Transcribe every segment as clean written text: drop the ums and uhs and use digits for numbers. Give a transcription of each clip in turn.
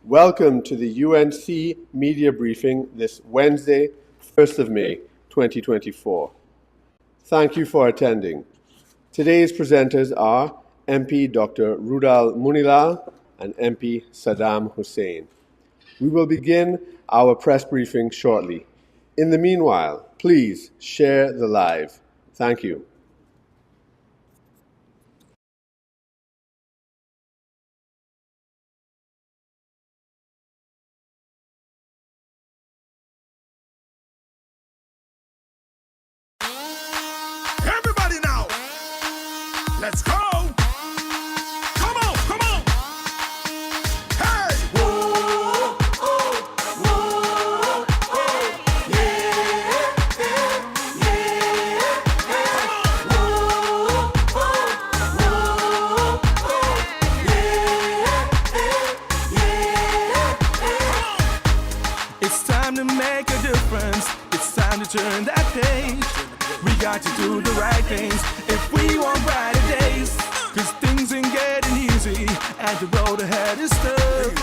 Welcome to the UNC media briefing this Wednesday, 1st of May, 2024. Thank you for attending. Today's presenters are MP Dr. Roodal Moonilal and MP Saddam Hosein. We will begin our press briefing shortly. In the meanwhile, please share the live. Thank you. Everybody now, let's go. Come on, come on. Hey. Whoa, oh, whoa, oh, yeah, yeah, yeah. Whoa, oh, yeah, yeah. It's time to make a difference. It's time to turn that page. We got to do the right things if we want brighter days. Cause things ain't getting easy and the road ahead is tough.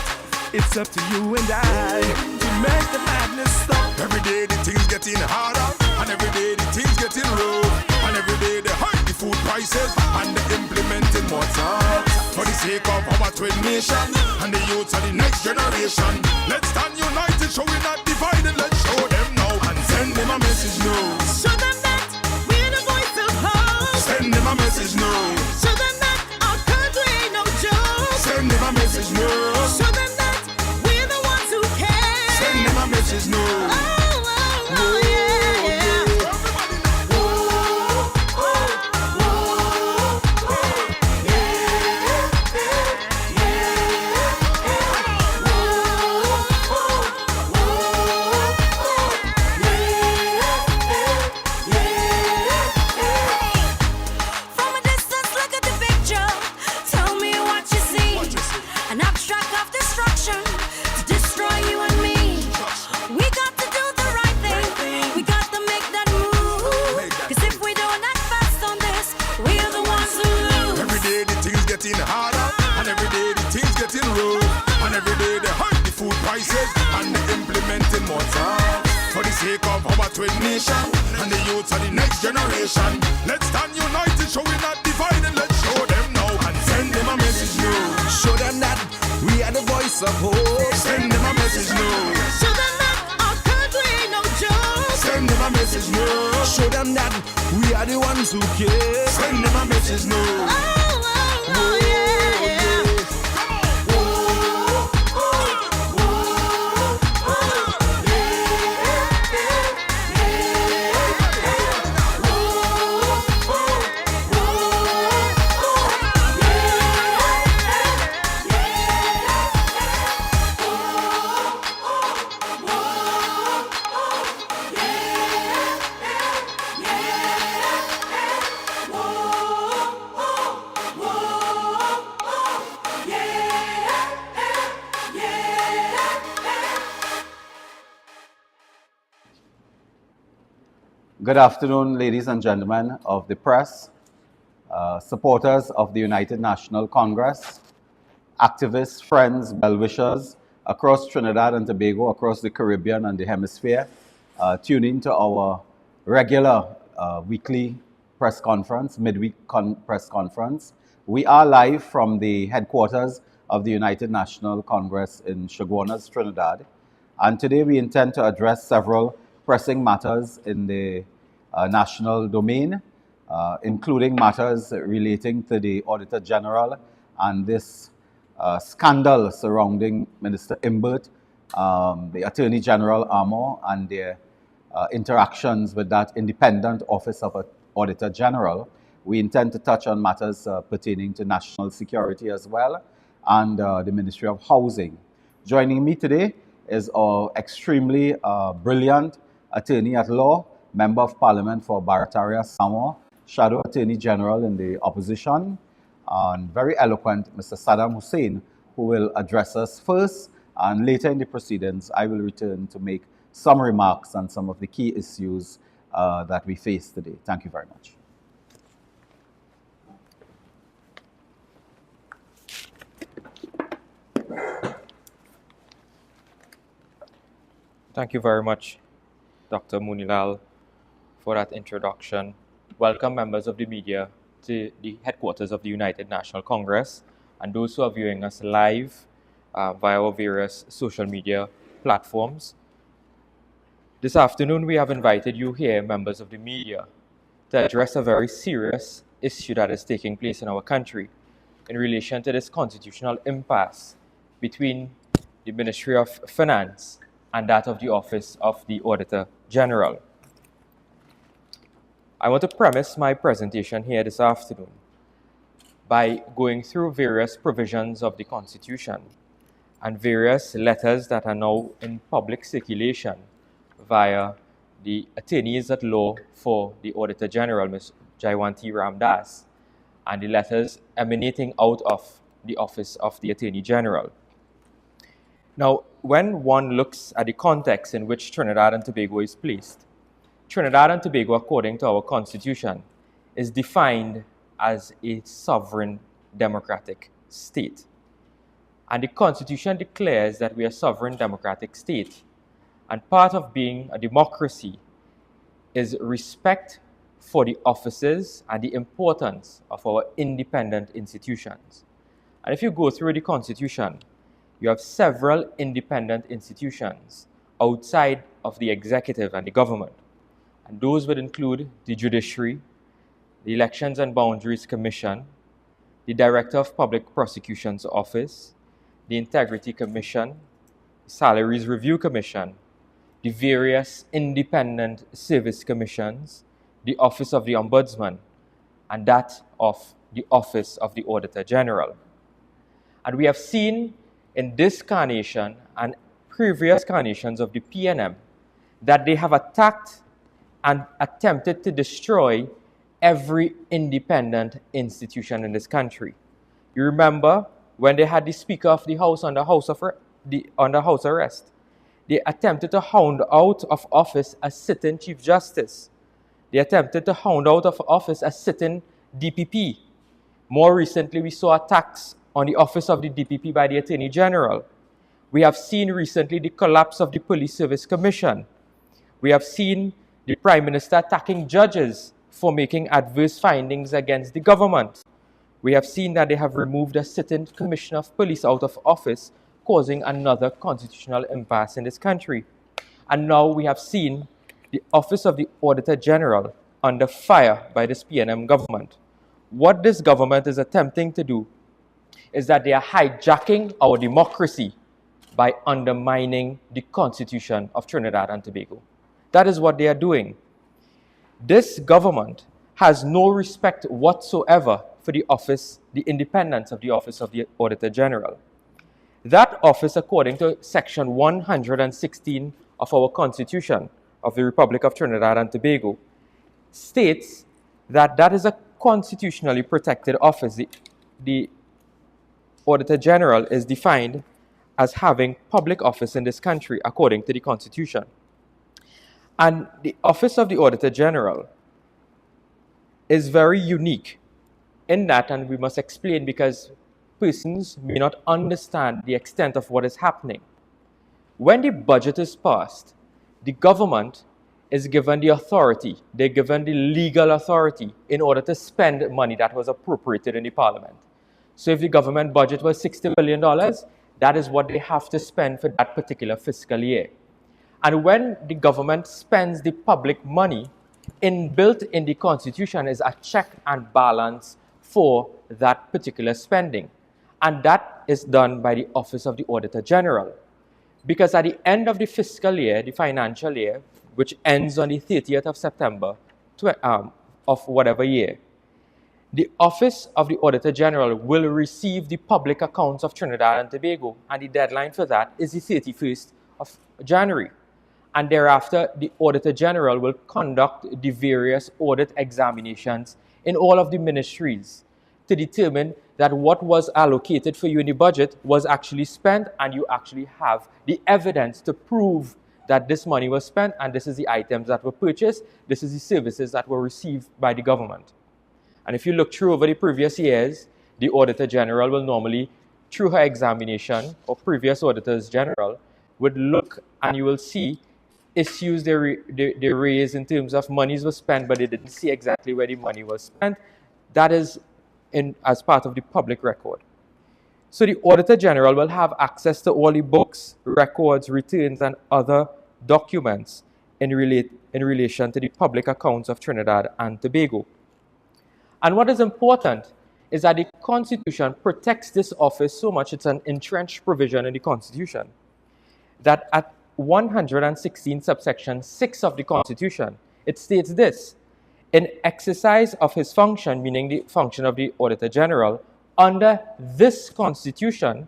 It's up to you and I to make the madness stop. Every day the things getting harder, and every day the things getting rough, and every day they hike the food prices and they implementing more tax. For the sake of our twin nation and the youths of the next generation, let's stand united, show we not divided. Let's show them now and send them a message now. Show them that we're the voice of hope. Send them a message now. Show them that our country ain't no joke. Send them a message now. Show them that we're the ones who care. Send them a message now. Oh, yeah, yeah. From a distance, look at the picture. Tell me what you see. An abstract of destruction to destroy you and me. We got to do the right thing. We got to make that move. Cause if we don't act fast on this, we're the ones who lose. Every day the things getting harder, and every day the things getting rough, and every day they hike the food prices and they implementing more tax. For the sake of our twin nation and the youths of the next generation, let's stand united, show we not divided. Let's show them now and send them a message now. Show them that we are the voice of hope. Send them a message now. Show them that our country ain't no joke. Send them a message now. Show them that we are the ones who care. Send them a message now. Oh, yeah, yeah. Good afternoon, ladies and gentlemen of the press, supporters of the United National Congress, activists, friends, well-wishers across Trinidad and Tobago, across the Caribbean and the Hemisphere, tuning to our regular weekly press conference, midweek press conference. We are live from the headquarters of the United National Congress in Chaguanas, Trinidad. And today we intend to address several pressing matters in the national domain, including matters relating to the Auditor General and this scandal surrounding Minister Imbert, the Attorney General Amor, and their interactions with that independent Office of Auditor General. We intend to touch on matters pertaining to national security as well, and the Ministry of Housing. Joining me today is our extremely brilliant Attorney at Law, Member of Parliament for Barataria, Samoa, Shadow Attorney General in the opposition, and very eloquent Mr. Saddam Hosein, who will address us first, and later in the proceedings, I will return to make some remarks on some of the key issues that we face today. Thank you very much. Thank you very much, Dr. Moonilal, for that introduction. Welcome, members of the media, to the headquarters of the United National Congress, and those who are viewing us live via our various social media platforms. This afternoon, we have invited you here, members of the media, to address a very serious issue that is taking place in our country in relation to this constitutional impasse between the Ministry of Finance and that of the Office of the Auditor General. I want to premise my presentation here this afternoon by going through various provisions of the Constitution and various letters that are now in public circulation via the attorneys at law for the Auditor General, Ms. Jaiwanti Ramdas, and the letters emanating out of the Office of the Attorney General. Now, when one looks at the context in which Trinidad and Tobago is placed, Trinidad and Tobago, according to our Constitution, is defined as a sovereign democratic state. And the Constitution declares that we are a sovereign democratic state. And part of being a democracy is respect for the offices and the importance of our independent institutions. And if you go through the Constitution, you have several independent institutions outside of the executive and the government. And those would include the Judiciary, the Elections and Boundaries Commission, the Director of Public Prosecutions Office, the Integrity Commission, the Salaries Review Commission, the various independent service commissions, the Office of the Ombudsman, and that of the Office of the Auditor General. And we have seen in this carnation and previous carnations of the PNM that they have attacked and attempted to destroy every independent institution in this country. You remember when they had the Speaker of the House under house arrest, they attempted to hound out of office a sitting Chief Justice. They attempted to hound out of office a sitting DPP. More recently, we saw attacks on the office of the DPP by the Attorney General. We have seen recently the collapse of the Police Service Commission. We have seen the Prime Minister attacking judges for making adverse findings against the government. We have seen that they have removed a sitting Commissioner of Police out of office, causing another constitutional impasse in this country. And now we have seen the Office of the Auditor General under fire by this PNM government. What this government is attempting to do is that they are hijacking our democracy by undermining the Constitution of Trinidad and Tobago. That is what they are doing. This government has no respect whatsoever for the office, the independence of the Office of the Auditor General. That office, according to Section 116 of our Constitution of the Republic of Trinidad and Tobago, states that that is a constitutionally protected office. The Auditor General is defined as having public office in this country according to the Constitution. And the Office of the Auditor General is very unique in that, and we must explain because persons may not understand the extent of what is happening. When the budget is passed, the government is given the authority, they're given the legal authority in order to spend money that was appropriated in the Parliament. So if the government budget was $60 billion, that is what they have to spend for that particular fiscal year. And when the government spends the public money, inbuilt in the Constitution is a check and balance for that particular spending. And that is done by the Office of the Auditor General. Because at the end of the fiscal year, the financial year, which ends on the 30th of September of whatever year, the Office of the Auditor General will receive the public accounts of Trinidad and Tobago, and the deadline for that is the 31st of January. And thereafter, the Auditor General will conduct the various audit examinations in all of the ministries to determine that what was allocated for you in the budget was actually spent, and you actually have the evidence to prove that this money was spent, and this is the items that were purchased, this is the services that were received by the government. And if you look through over the previous years, the Auditor General will normally, through her examination, or previous Auditors General, would look and you will see issues they raise in terms of monies were spent, but they didn't see exactly where the money was spent. That is as part of the public record. So the Auditor General will have access to all the books, records, returns, and other documents in relation to the public accounts of Trinidad and Tobago. And what is important is that the Constitution protects this office so much, it's an entrenched provision in the Constitution, that at 116 subsection 6 of the Constitution, it states this: in exercise of his function, meaning the function of the Auditor General, under this Constitution,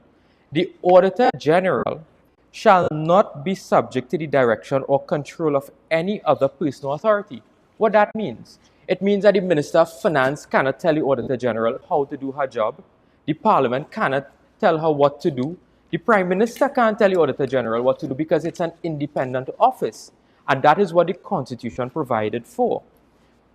the Auditor General shall not be subject to the direction or control of any other personal authority. What that means? It means that the Minister of Finance cannot tell the Auditor General how to do her job. The Parliament cannot tell her what to do. The Prime Minister can't tell the Auditor General what to do because it's an independent office. And that is what the Constitution provided for.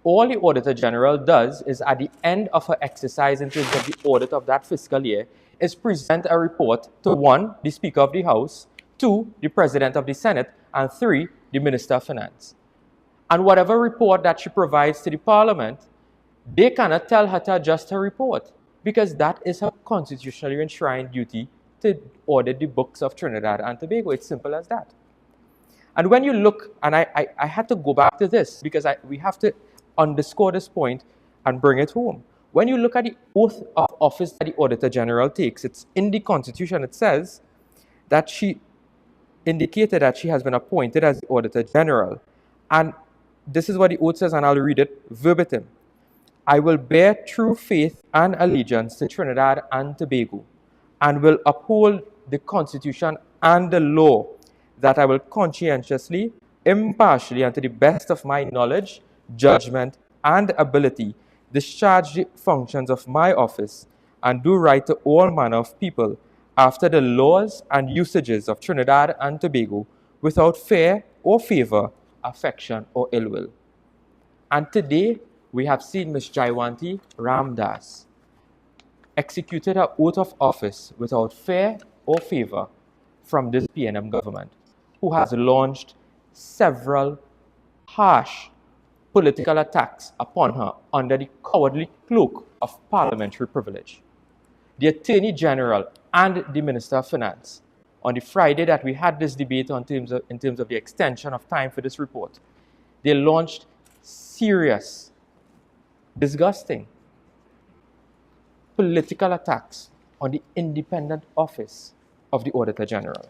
All the Auditor General does is, at the end of her exercise in terms of the audit of that fiscal year, is present a report to 1, the Speaker of the House, 2, the President of the Senate, and 3, the Minister of Finance. And whatever report that she provides to the Parliament, they cannot tell her to adjust her report because that is her constitutionally enshrined duty to audit the books of Trinidad and Tobago. It's simple as that. And when you look, and I had to go back to this because we have to underscore this point and bring it home. When you look at the oath of office that the Auditor General takes, it's in the Constitution, it says that she indicated that she has been appointed as the Auditor General. And this is what the oath says, and I'll read it verbatim. I will bear true faith and allegiance to Trinidad and Tobago, and will uphold the Constitution and the law, that I will conscientiously, impartially, and to the best of my knowledge, judgment, and ability, discharge the functions of my office, and do right to all manner of people, after the laws and usages of Trinidad and Tobago, without fear or favor, affection, or ill will. And today, we have seen Ms. Jaiwanti Ramdas executed her oath of office without fear or favor from this PNM government, who has launched several harsh political attacks upon her under the cowardly cloak of parliamentary privilege. The Attorney General and the Minister of Finance, on the Friday that we had this debate in terms of the extension of time for this report, they launched serious, disgusting political attacks on the independent office of the Auditor General.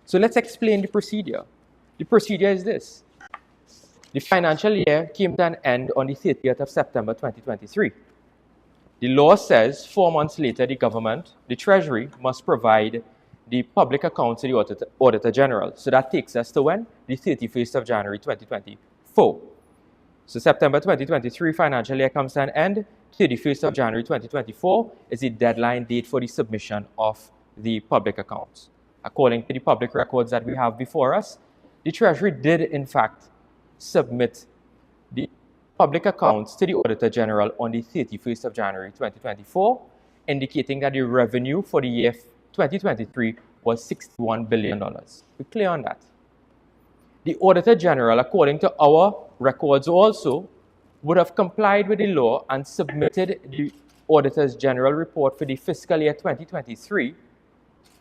So let's explain the procedure. The procedure is this. The financial year came to an end on the 30th of September 2023. The law says 4 months later, the government, the Treasury, must provide the public accounts to the Auditor General. So that takes us to when? The 31st of January 2024. So September 2023 financial year comes to an end. 31st of January 2024 is the deadline date for the submission of the public accounts. According to the public records that we have before us, the Treasury did in fact submit the public accounts to the Auditor General on the 31st of January 2024, indicating that the revenue for the year 2023 was $61 billion. We're clear on that. The Auditor General, according to our records also, would have complied with the law and submitted the Auditor's General report for the fiscal year 2023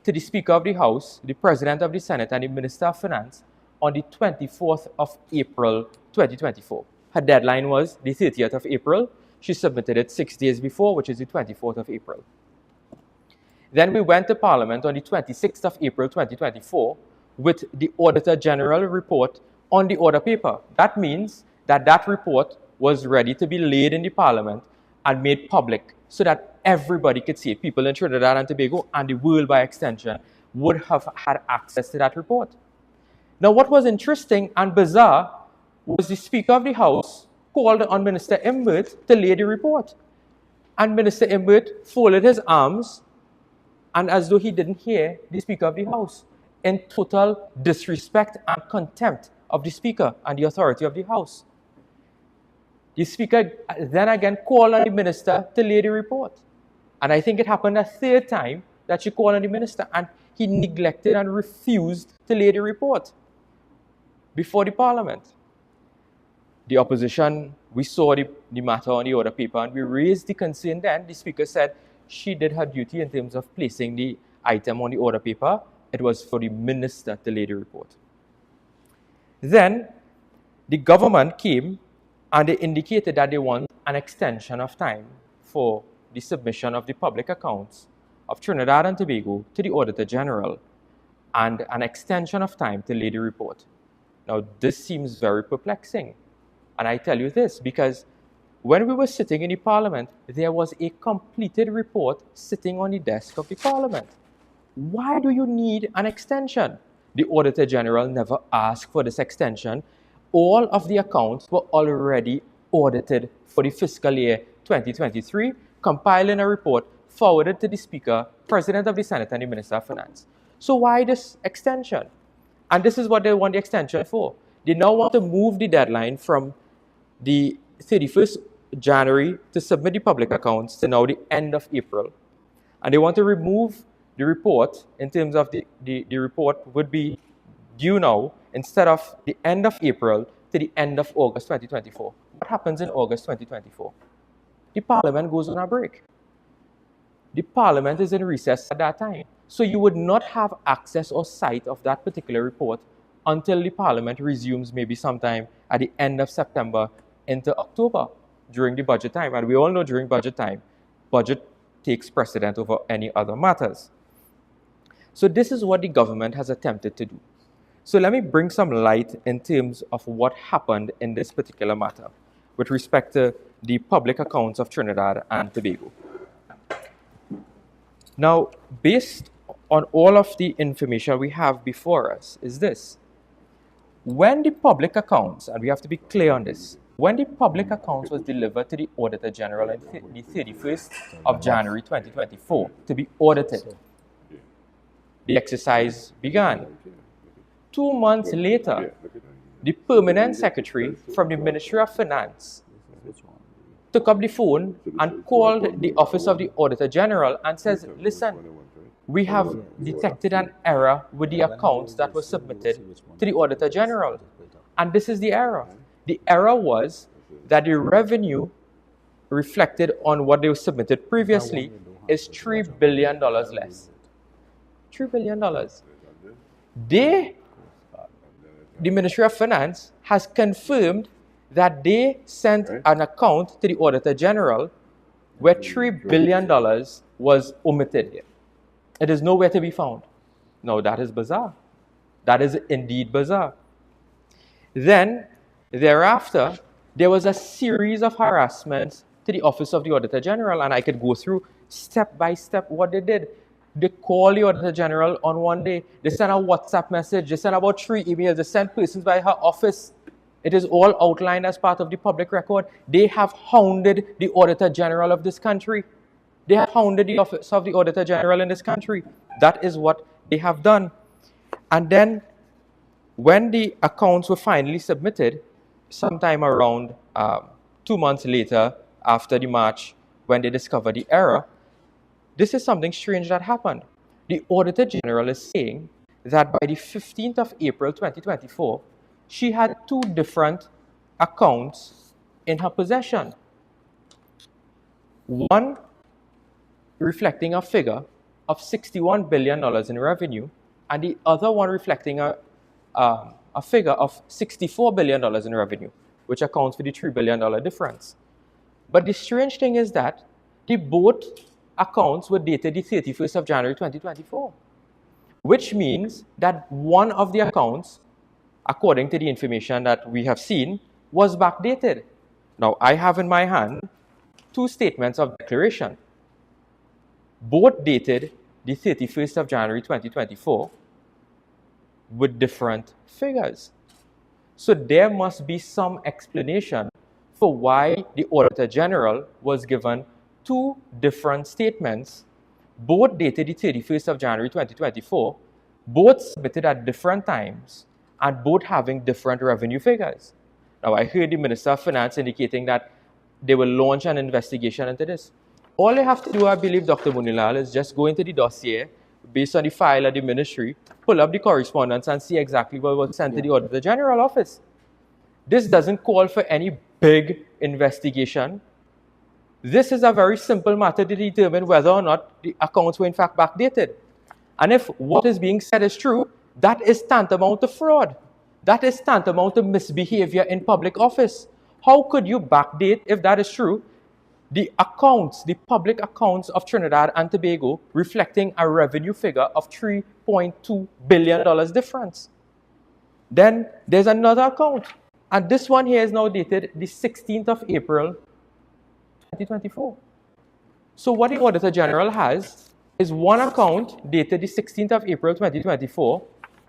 to the Speaker of the House, the President of the Senate, and the Minister of Finance on the 24th of April 2024. Her deadline was the 30th of April. She submitted it 6 days before, which is the 24th of April. Then we went to Parliament on the 26th of April 2024 with the Auditor General report on the order paper. That means that that report was ready to be laid in the Parliament and made public so that everybody could see it. People in Trinidad and Tobago and the world by extension would have had access to that report. Now, what was interesting and bizarre was the Speaker of the House called on Minister Imbert to lay the report. And Minister Imbert folded his arms and as though he didn't hear the Speaker of the House, in total disrespect and contempt of the Speaker and the authority of the House. The Speaker then again called on the Minister to lay the report. And I think it happened a third time that she called on the Minister, and he neglected and refused to lay the report before the Parliament. The opposition, we saw the matter on the order paper and we raised the concern then. The Speaker said she did her duty in terms of placing the item on the order paper. It was for the Minister to lay the report. Then the government came and they indicated that they want an extension of time for the submission of the public accounts of Trinidad and Tobago to the Auditor General and an extension of time to lay the report. Now, this seems very perplexing. And I tell you this because when we were sitting in the Parliament, there was a completed report sitting on the desk of the Parliament. Why do you need an extension? The Auditor General never asked for this extension. All of the accounts were already audited for the fiscal year 2023, compiling a report forwarded to the Speaker, President of the Senate, and the Minister of Finance. So why this extension? And this is what they want the extension for. They now want to move the deadline from the 31st January to submit the public accounts to now the end of April. And they want to remove the report in terms of the report would be due now instead of the end of April to the end of August 2024. What happens in August 2024? The Parliament goes on a break. The Parliament is in recess at that time. So you would not have access or sight of that particular report until the Parliament resumes maybe sometime at the end of September into October during the budget time. And we all know during budget time, budget takes precedent over any other matters. So this is what the government has attempted to do. So let me bring some light in terms of what happened in this particular matter with respect to the public accounts of Trinidad and Tobago. Now, based on all of the information we have before us is this. When the public accounts, and we have to be clear on this, when the public accounts was delivered to the Auditor General on the 31st of January 2024 to be audited, the exercise began. 2 months later, the permanent secretary from the Ministry of Finance took up the phone and called the Office of the Auditor General and says, listen, we have detected an error with the accounts that were submitted to the Auditor General. And this is the error. The error was that the revenue reflected on what they were submitted previously is $3 billion less. $3 billion. The Ministry of Finance has confirmed that they sent an account to the Auditor General where $3 billion was omitted. It is nowhere to be found. Now, that is bizarre. That is indeed bizarre. Then, thereafter, there was a series of harassments to the Office of the Auditor General, and I could go through step by step what they did. They called the Auditor General on one day. They sent a WhatsApp message. They sent about 3 emails. They sent persons by her office. It is all outlined as part of the public record. They have hounded the Auditor General of this country. They have hounded the Office of the Auditor General in this country. That is what they have done. And then, when the accounts were finally submitted, sometime around 2 months later, after the March, when they discovered the error, this is something strange that happened. The Auditor General is saying that by the 15th of April 2024, she had 2 different accounts in her possession. One reflecting a figure of $61 billion in revenue, and the other one reflecting a figure of $64 billion in revenue, which accounts for the $3 billion difference. But the strange thing is that the both accounts were dated the 31st of January 2024, which means that one of the accounts, according to the information that we have seen, was backdated. Now, I have in my hand 2 statements of declaration, both dated the 31st of January 2024 with different figures. So there must be some explanation for why the Auditor General was given 2 different statements, both dated the 31st of January 2024, both submitted at different times, and both having different revenue figures. Now, I heard the Minister of Finance indicating that they will launch an investigation into this. All they have to do, I believe, Dr. Moonilal, is just go into the dossier, based on the file at the ministry, pull up the correspondence and see exactly what was sent to the Auditor General office. This doesn't call for any big investigation. This is a very simple matter to determine whether or not the accounts were in fact backdated. And if what is being said is true, that is tantamount to fraud. That is tantamount to misbehavior in public office. How could you backdate, if that is true, the accounts, the public accounts of Trinidad and Tobago reflecting a revenue figure of $3.2 billion difference? Then there's another account. And this one here is now dated the 16th of April, 2024. So what the Auditor General has is one account dated the 16th of April 2024,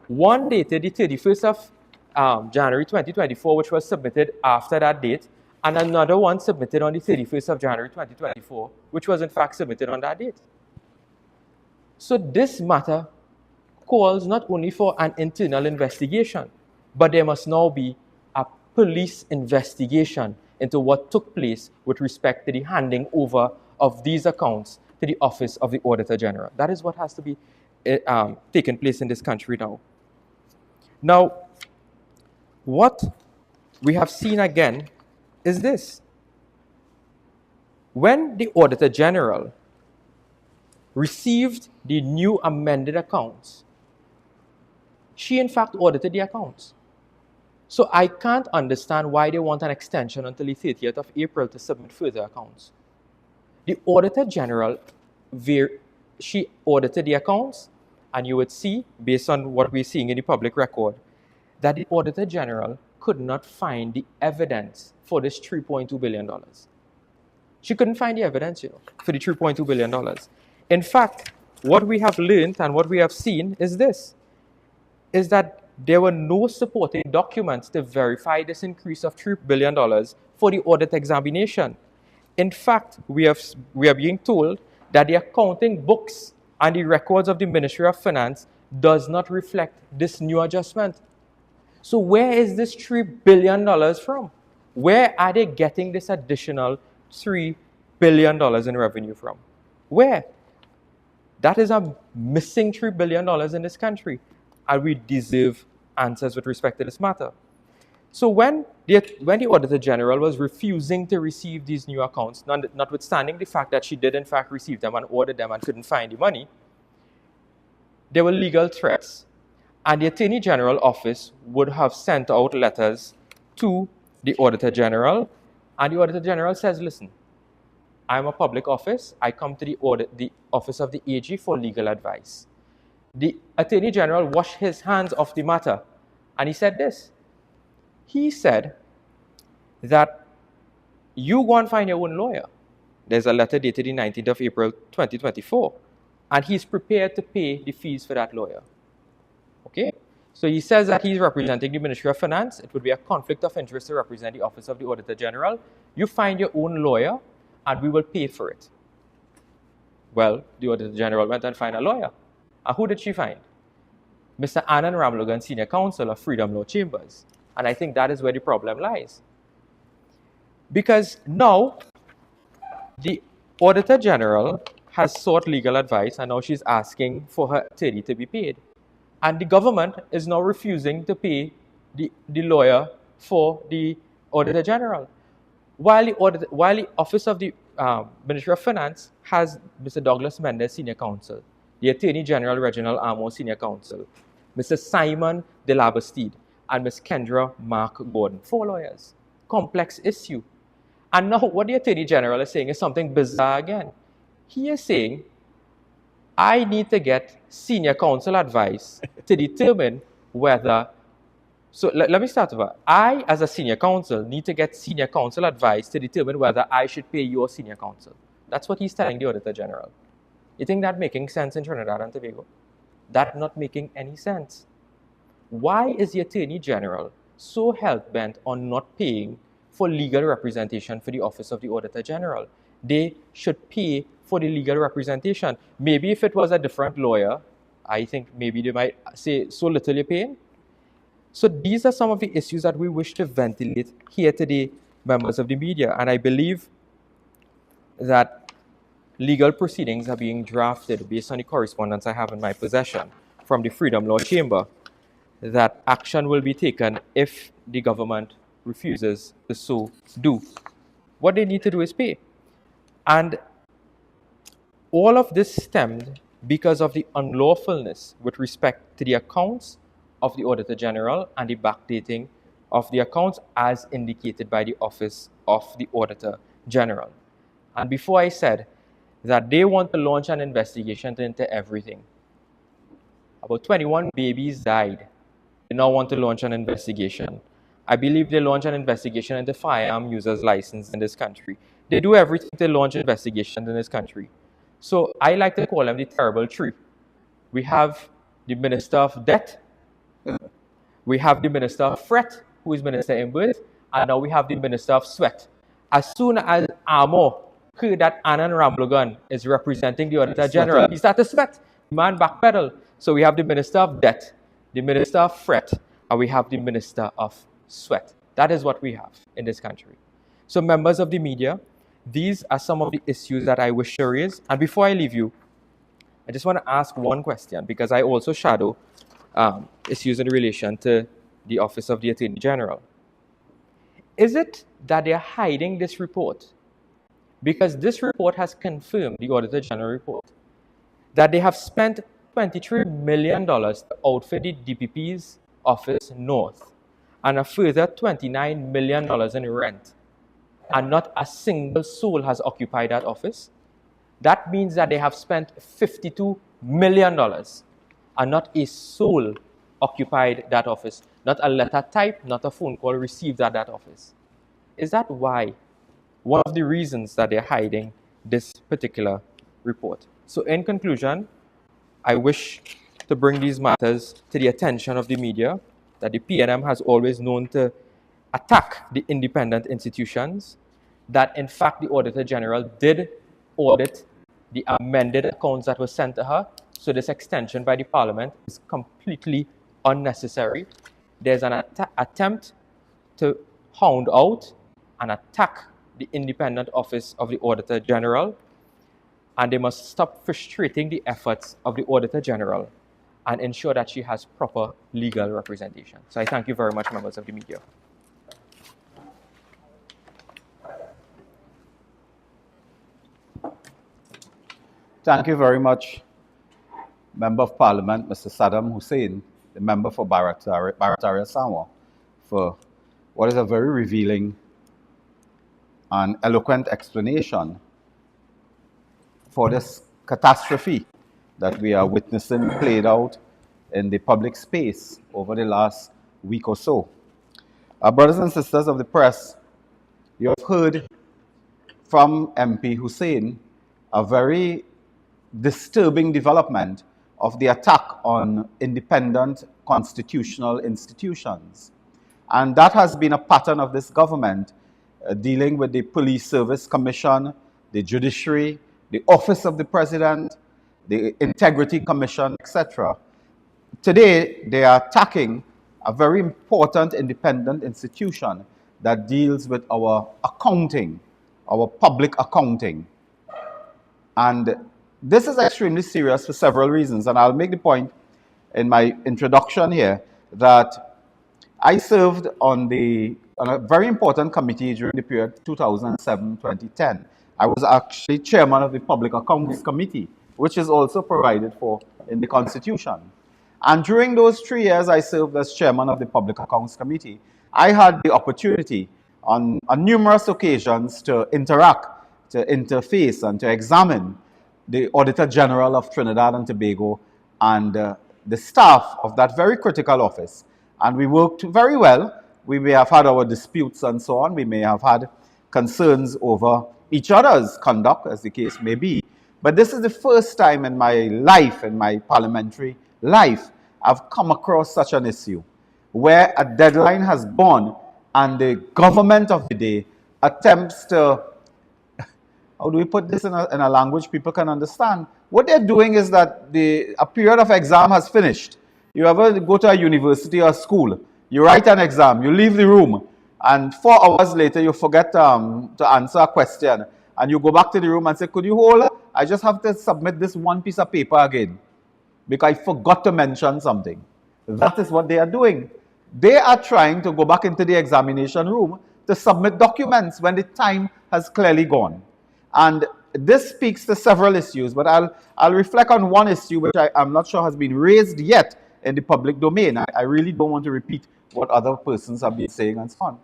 one dated the 31st of January 2024, which was submitted after that date, and another one submitted on the 31st of January 2024, which was in fact submitted on that date. So this matter calls not only for an internal investigation, but there must now be a police investigation into what took place with respect to the handing over of these accounts to the Office of the Auditor General. That is what has to be taken place in this country now. Now, what we have seen again is this. When the Auditor General received the new amended accounts, she in fact audited the accounts. So I can't understand why they want an extension until the 30th of April to submit further accounts. The Auditor General, she audited the accounts, and you would see, based on what we're seeing in the public record, that the Auditor General could not find the evidence for this $3.2 billion. She couldn't find the evidence, for the $3.2 billion. In fact, what we have learned and what we have seen is this, is that there were no supporting documents to verify this increase of $3 billion for the audit examination. In fact, we are being told that the accounting books and the records of the Ministry of Finance does not reflect this new adjustment. So where is this $3 billion from? Where are they getting this additional $3 billion in revenue from? Where? That is a missing $3 billion in this country, and we deserve answers with respect to this matter. So when the Auditor General was refusing to receive these new accounts, notwithstanding the fact that she did in fact receive them and ordered them and couldn't find the money, there were legal threats. And the Attorney General office would have sent out letters to the Auditor General, and the Auditor General says, listen, I'm a public office. I come to the office of the AG for legal advice. The Attorney General washed his hands off the matter, and he said this. He said that you go and find your own lawyer. There's a letter dated the 19th of April 2024, and he's prepared to pay the fees for that lawyer. Okay? So he says that he's representing the Ministry of Finance. It would be a conflict of interest to represent the Office of the Auditor General. You find your own lawyer, and we will pay for it. Well, the Auditor General went and found a lawyer. And who did she find? Mr. Anand Ramlogan, Senior Counsel of Freedom Law Chambers. And I think that is where the problem lies. Because now, the Auditor General has sought legal advice, and now she's asking for her attorney to be paid. And the government is now refusing to pay the lawyer for the Auditor General. While the Office of the Ministry of Finance has Mr. Douglas Mendes, Senior Counsel, the Attorney General Reginald Amo, Senior Counsel, Mr. Simon De Labastide, and Ms. Kendra Mark Gordon, 4 lawyers. Complex issue. And now what the Attorney General is saying is something bizarre again. He is saying, I need to get senior counsel advice to determine whether... So let me start over. I, as a senior counsel, need to get senior counsel advice to determine whether I should pay your senior counsel. That's what he's telling the Auditor General. You think that making sense in Trinidad and Tobago? That not making any sense. Why is the Attorney General so hell-bent on not paying for legal representation for the Office of the Auditor General? They should pay for the legal representation. Maybe if it was a different lawyer, I think maybe they might say, so little you're paying. So these are some of the issues that we wish to ventilate here today, members of the media. And I believe that legal proceedings are being drafted based on the correspondence I have in my possession from the Freedom Law Chamber that action will be taken if the government refuses to so do. What they need to do is pay. And all of this stemmed because of the unlawfulness with respect to the accounts of the Auditor General and the backdating of the accounts as indicated by the Office of the Auditor General. And before I said that they want to launch an investigation into everything. About 21 babies died. They now want to launch an investigation. I believe they launch an investigation into firearm users' license in this country. They do everything to launch investigations in this country. So I like to call them the terrible three. We have the Minister of Debt, we have the Minister of Fret, who is Minister in birth, and now we have the Minister of Sweat. As soon as Amo heard that Anand Ramlogan is representing the Auditor General, he started to sweat. The man backpedal. So we have the Minister of Debt, the Minister of Fret, and we have the Minister of Sweat. That is what we have in this country. So members of the media, these are some of the issues that I wish to raise. And before I leave you, I just want to ask one question, because I also shadow issues in relation to the Office of the Attorney General. Is it that they're hiding this report? Because this report has confirmed, the Auditor General report, that they have spent $23 million to outfit the DPP's office north, and a further $29 million in rent, and not a single soul has occupied that office. That means that they have spent $52 million, and not a soul occupied that office. Not a letter typed, not a phone call received at that office. Is that why? One of the reasons that they're hiding this particular report. So in conclusion, I wish to bring these matters to the attention of the media, that the PNM has always known to attack the independent institutions, that in fact the Auditor General did audit the amended accounts that were sent to her. So this extension by the Parliament is completely unnecessary. There's an attempt to hound out and attack the independent office of the Auditor General, and they must stop frustrating the efforts of the Auditor General and ensure that she has proper legal representation. So I thank you very much, members of the media. Thank you very much, Member of Parliament, Mr. Saddam Hosein, the member for Barataria Samoa, for what is a very revealing and eloquent explanation for this catastrophe that we are witnessing played out in the public space over the last week or so. Our brothers and sisters of the press, you have heard from MP Hussein a very disturbing development of the attack on independent constitutional institutions. And that has been a pattern of this government dealing with the Police Service Commission, the Judiciary, the Office of the President, the Integrity Commission, etc. Today, they are attacking a very important independent institution that deals with our accounting, our public accounting. And this is extremely serious for several reasons, and I'll make the point in my introduction here that I served on a very important committee during the period 2007-2010. I was actually chairman of the Public Accounts Committee, which is also provided for in the Constitution. And during those 3 years I served as chairman of the Public Accounts Committee, I had the opportunity on numerous occasions to interact, to interface, and to examine the Auditor General of Trinidad and Tobago and the staff of that very critical office. And we worked very well. We may have had our disputes and so on. We may have had concerns over each other's conduct, as the case may be. But this is the first time in my life, in my parliamentary life, I've come across such an issue where a deadline has gone and the government of the day attempts to, how do we put this in a language people can understand? What they're doing is that a period of exam has finished. You ever go to a university or school, you write an exam, you leave the room, and 4 hours later you forget to answer a question, and you go back to the room and say, could you hold I just have to submit this one piece of paper again because I forgot to mention something. That is what they are doing. They are trying to go back into the examination room to submit documents when the time has clearly gone. And this speaks to several issues, but I'll reflect on one issue which I'm not sure has been raised yet in the public domain. I really don't want to repeat what other persons have been saying and so on.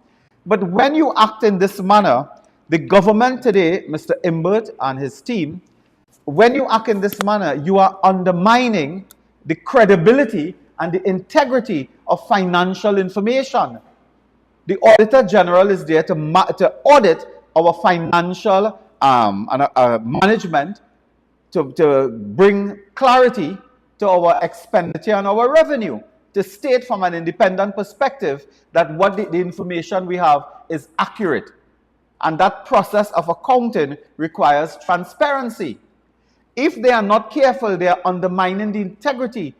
But when you act in this manner, the government today, Mr. Imbert and his team, when you act in this manner, you are undermining the credibility and the integrity of financial information. The Auditor General is there to audit our financial management, to bring clarity to our expenditure and our revenue, to state from an independent perspective that what the information we have is accurate. And that process of accounting requires transparency. If they are not careful, they are undermining the integrity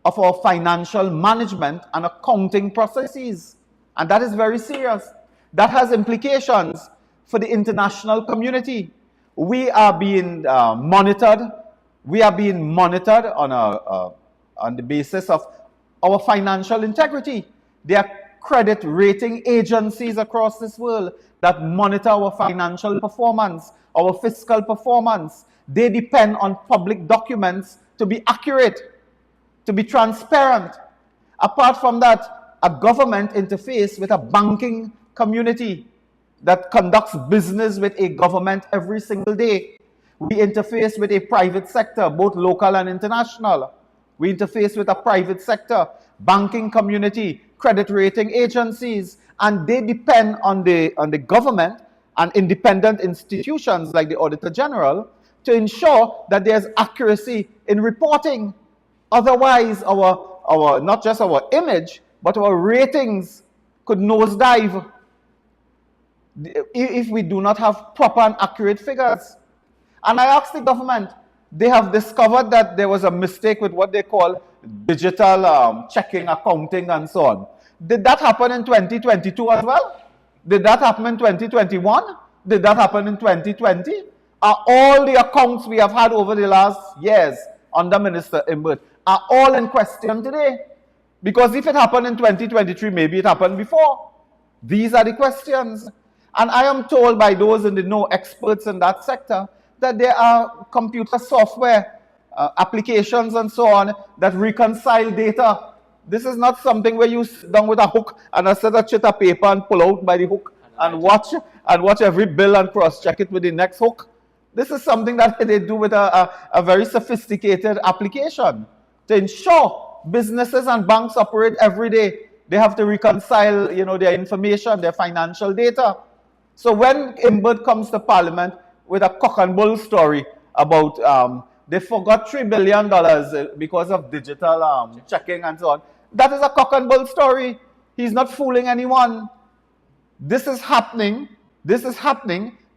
of our financial management and accounting processes. And that is very serious. That has implications for the international community. We are being monitored. We are being monitored on the basis of our financial integrity. There are credit rating agencies across this world that monitor our financial performance, our fiscal performance. They depend on public documents to be accurate, to be transparent. Apart from that, a government interface with a banking community that conducts business with a government every single day. We interface with a private sector, both local and international. We interface with a private sector, banking community, credit rating agencies, and they depend on the government and independent institutions like the Auditor General to ensure that there's accuracy in reporting. Otherwise, our not just our image, but our ratings could nosedive if we do not have proper and accurate figures. And I asked the government, they have discovered that there was a mistake with what they call digital checking, accounting, and so on. Did that happen in 2022 as well? Did that happen in 2021? Did that happen in 2020? Are all the accounts we have had over the last years under Minister Imbert are all in question today? Because if it happened in 2023, maybe it happened before. These are the questions. And I am told by those in the know, experts in that sector, that there are computer software applications and so on that reconcile data. This is not something where you sit down with a hook and a set of sheet of paper and pull out by the hook and watch every bill and cross-check it with the next hook. This is something that they do with a very sophisticated application to ensure businesses and banks operate every day. They have to reconcile, their information, their financial data. So when Imbert comes to Parliament with a cock and bull story about they forgot $3 billion because of digital checking and so on, that is a cock and bull story. He's not fooling anyone. This is happening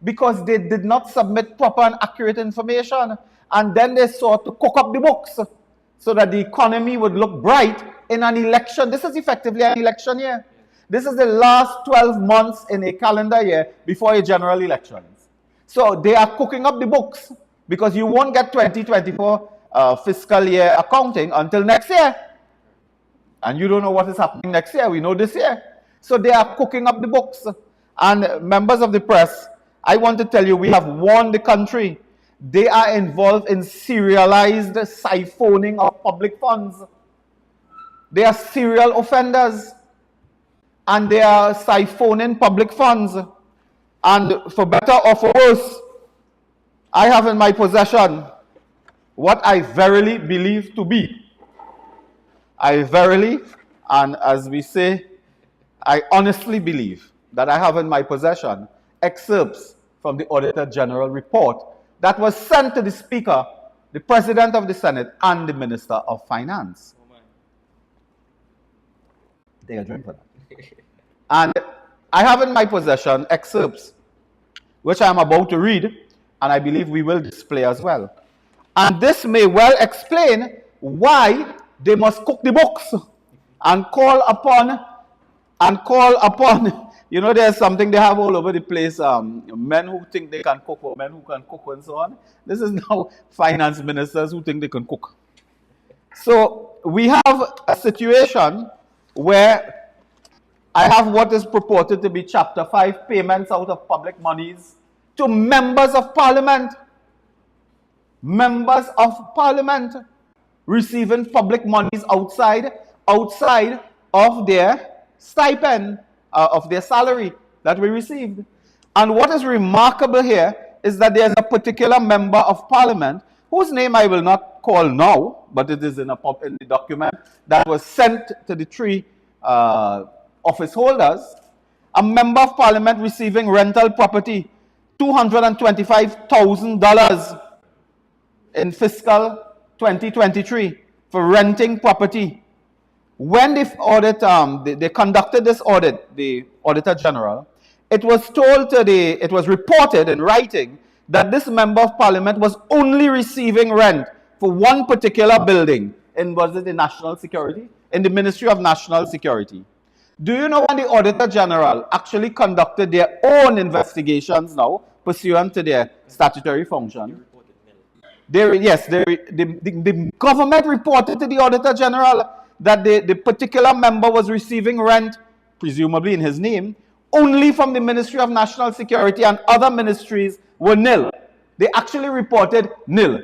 because they did not submit proper and accurate information. And then they sought to cook up the books so that the economy would look bright in an election. This is effectively an election year. This is the last 12 months in a calendar year before a general elections. So they are cooking up the books because you won't get 2024 fiscal year accounting until next year. And you don't know what is happening next year. We know this year. So they are cooking up the books. And members of the press, I want to tell you, we have warned the country. They are involved in serialized siphoning of public funds. They are serial offenders. And they are siphoning public funds. And for better or for worse, I have in my possession what I verily believe to be. I verily, and as we say, I honestly believe that I have in my possession excerpts from the Auditor General report that was sent to the Speaker, the President of the Senate, and the Minister of Finance. Take a drink for that. And I have in my possession excerpts which I am about to read, and I believe we will display as well. And this may well explain why they must cook the books and call upon and call upon, you know, there's something they have all over the place, men who think they can cook or men who can cook and so on. This is now finance ministers who think they can cook. So we have a situation where I have what is purported to be Chapter 5 payments out of public monies to members of parliament. Members of parliament receiving public monies outside of their stipend, of their salary that we received. And what is remarkable here is that there's a particular member of parliament whose name I will not call now, but it is in the document that was sent to the three office holders. A member of parliament receiving rental property, $225,000 in fiscal 2023 for renting property. When they conducted this audit, the Auditor General, it was reported in writing that this member of parliament was only receiving rent for one particular building in, was it the National Security? In the Ministry of National Security. Do you know when the Auditor General actually conducted their own investigations now, pursuant to their statutory function? The government reported to the Auditor General that the particular member was receiving rent, presumably in his name, only from the Ministry of National Security, and other ministries were nil. They actually reported nil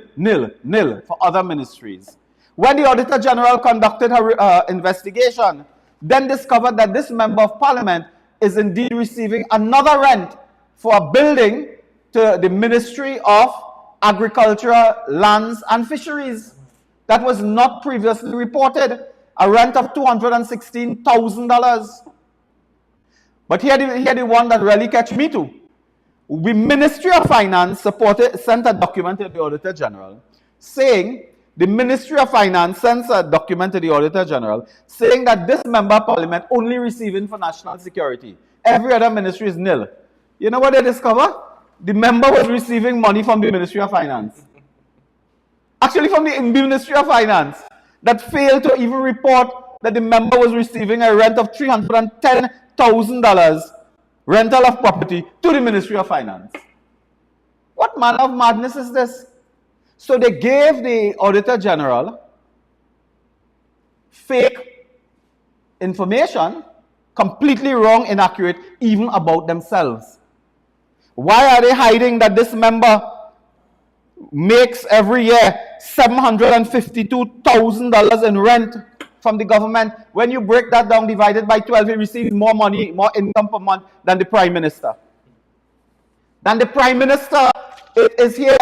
for other ministries. When the Auditor General conducted her investigation, then discovered that this member of parliament is indeed receiving another rent for a building to the Ministry of Agriculture, Lands and Fisheries that was not previously reported, a rent of $216,000. But here the one that really catch me too. The Ministry of Finance sent a document to the Auditor General saying, the Ministry of Finance sends a document to the Auditor General saying that this member of parliament only receiving for national security. Every other ministry is nil. You know what they discover? The member was receiving money from the Ministry of Finance. Actually from the Ministry of Finance, that failed to even report that the member was receiving a rent of $310,000 rental of property to the Ministry of Finance. What manner of madness is this? So they gave the Auditor General fake information, completely wrong, inaccurate, even about themselves. Why are they hiding that this member makes every year $752,000 in rent from the government? When you break that down, divided by 12, he receives more money, more income per month than the Prime Minister. Then the Prime Minister is here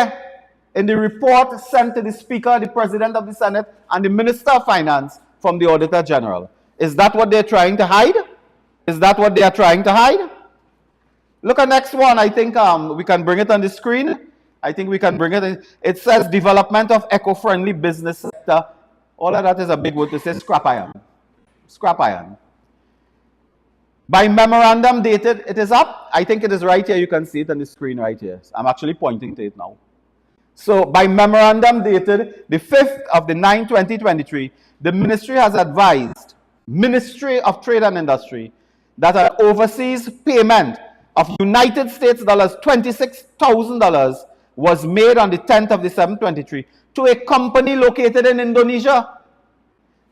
in the report sent to the Speaker, the President of the Senate, and the Minister of Finance from the Auditor General. Is that what they're trying to hide? Is that what they are trying to hide? Look at next one. I think we can bring it on the screen. I think we can bring it in. It says development of eco-friendly business sector. All of that is a big word to say scrap iron. Scrap iron. By memorandum dated, it is up. I think it is right here. You can see it on the screen right here. I'm actually pointing to it now. So by memorandum dated the 5th of the 9th, 2023, the ministry has advised Ministry of Trade and Industry that an overseas payment of United States dollars $26,000 was made on the 10th of December 23 to a company located in Indonesia.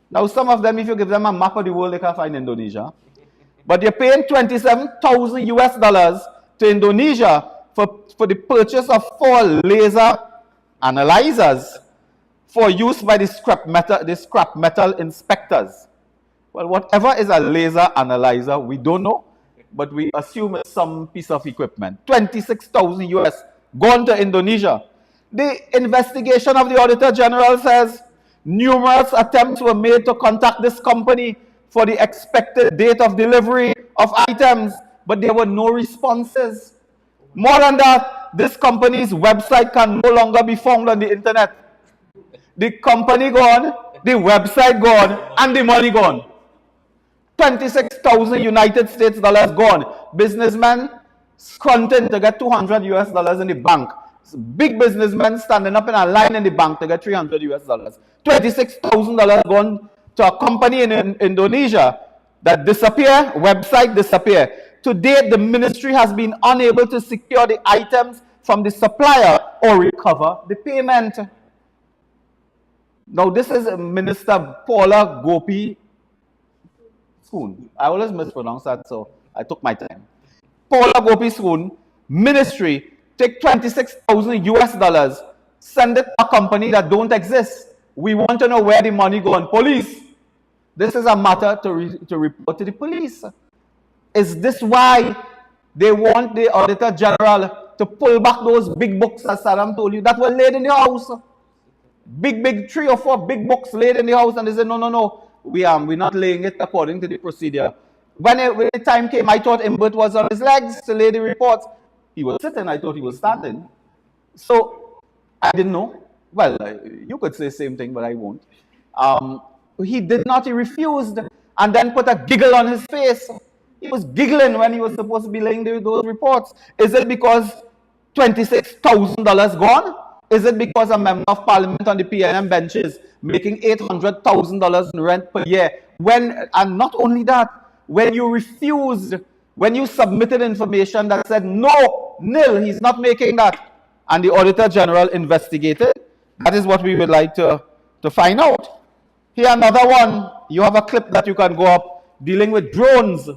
Now some of them, if you give them a map of the world, they can find Indonesia. But you're paying $27,000 US to Indonesia for the purchase of 4 laser analyzers for use by the scrap metal inspectors. Well, whatever is a laser analyzer, we don't know, but we assume it's some piece of equipment. $26,000 US gone to Indonesia. The investigation of the Auditor General says numerous attempts were made to contact this company for the expected date of delivery of items, but there were no responses. More than that, this company's website can no longer be found on the internet. The company gone, the website gone, and the money gone. $26,000 United States dollars gone. Businessmen scrunting to get $200 US in the bank. Big businessmen standing up in a line in the bank to get $300 US. $26,000 gone to a company in Indonesia that disappear, website disappear. To date, the ministry has been unable to secure the items from the supplier or recover the payment. Now, this is Minister Paula Gopi Schoon. I always mispronounce that, so I took my time. Paula Gopi Schoon, ministry, take 26,000 US dollars, send it to a company that don't exist. We want to know where the money going. Police, this is a matter to report to the police. Is this why they want the Auditor General to pull back those big books, as Saddam told you, that were laid in the house? Big 3 or 4 big books laid in the house, and they said, no, we're not laying it according to the procedure. When the time came, I thought Imbert was on his legs to lay the report. He was sitting, I thought he was standing. So, I didn't know. Well, you could say the same thing, but I won't. He did not, he refused, and then put a giggle on his face. He was giggling when he was supposed to be laying those reports. Is it because $26,000 gone? Is it because a member of parliament on the PNM benches making $800,000 in rent per year? And not only that, when you refused, when you submitted information that said, no, nil, he's not making that, and the Auditor General investigated, that is what we would like to find out. Here another one, you have a clip that you can go up, dealing with drones.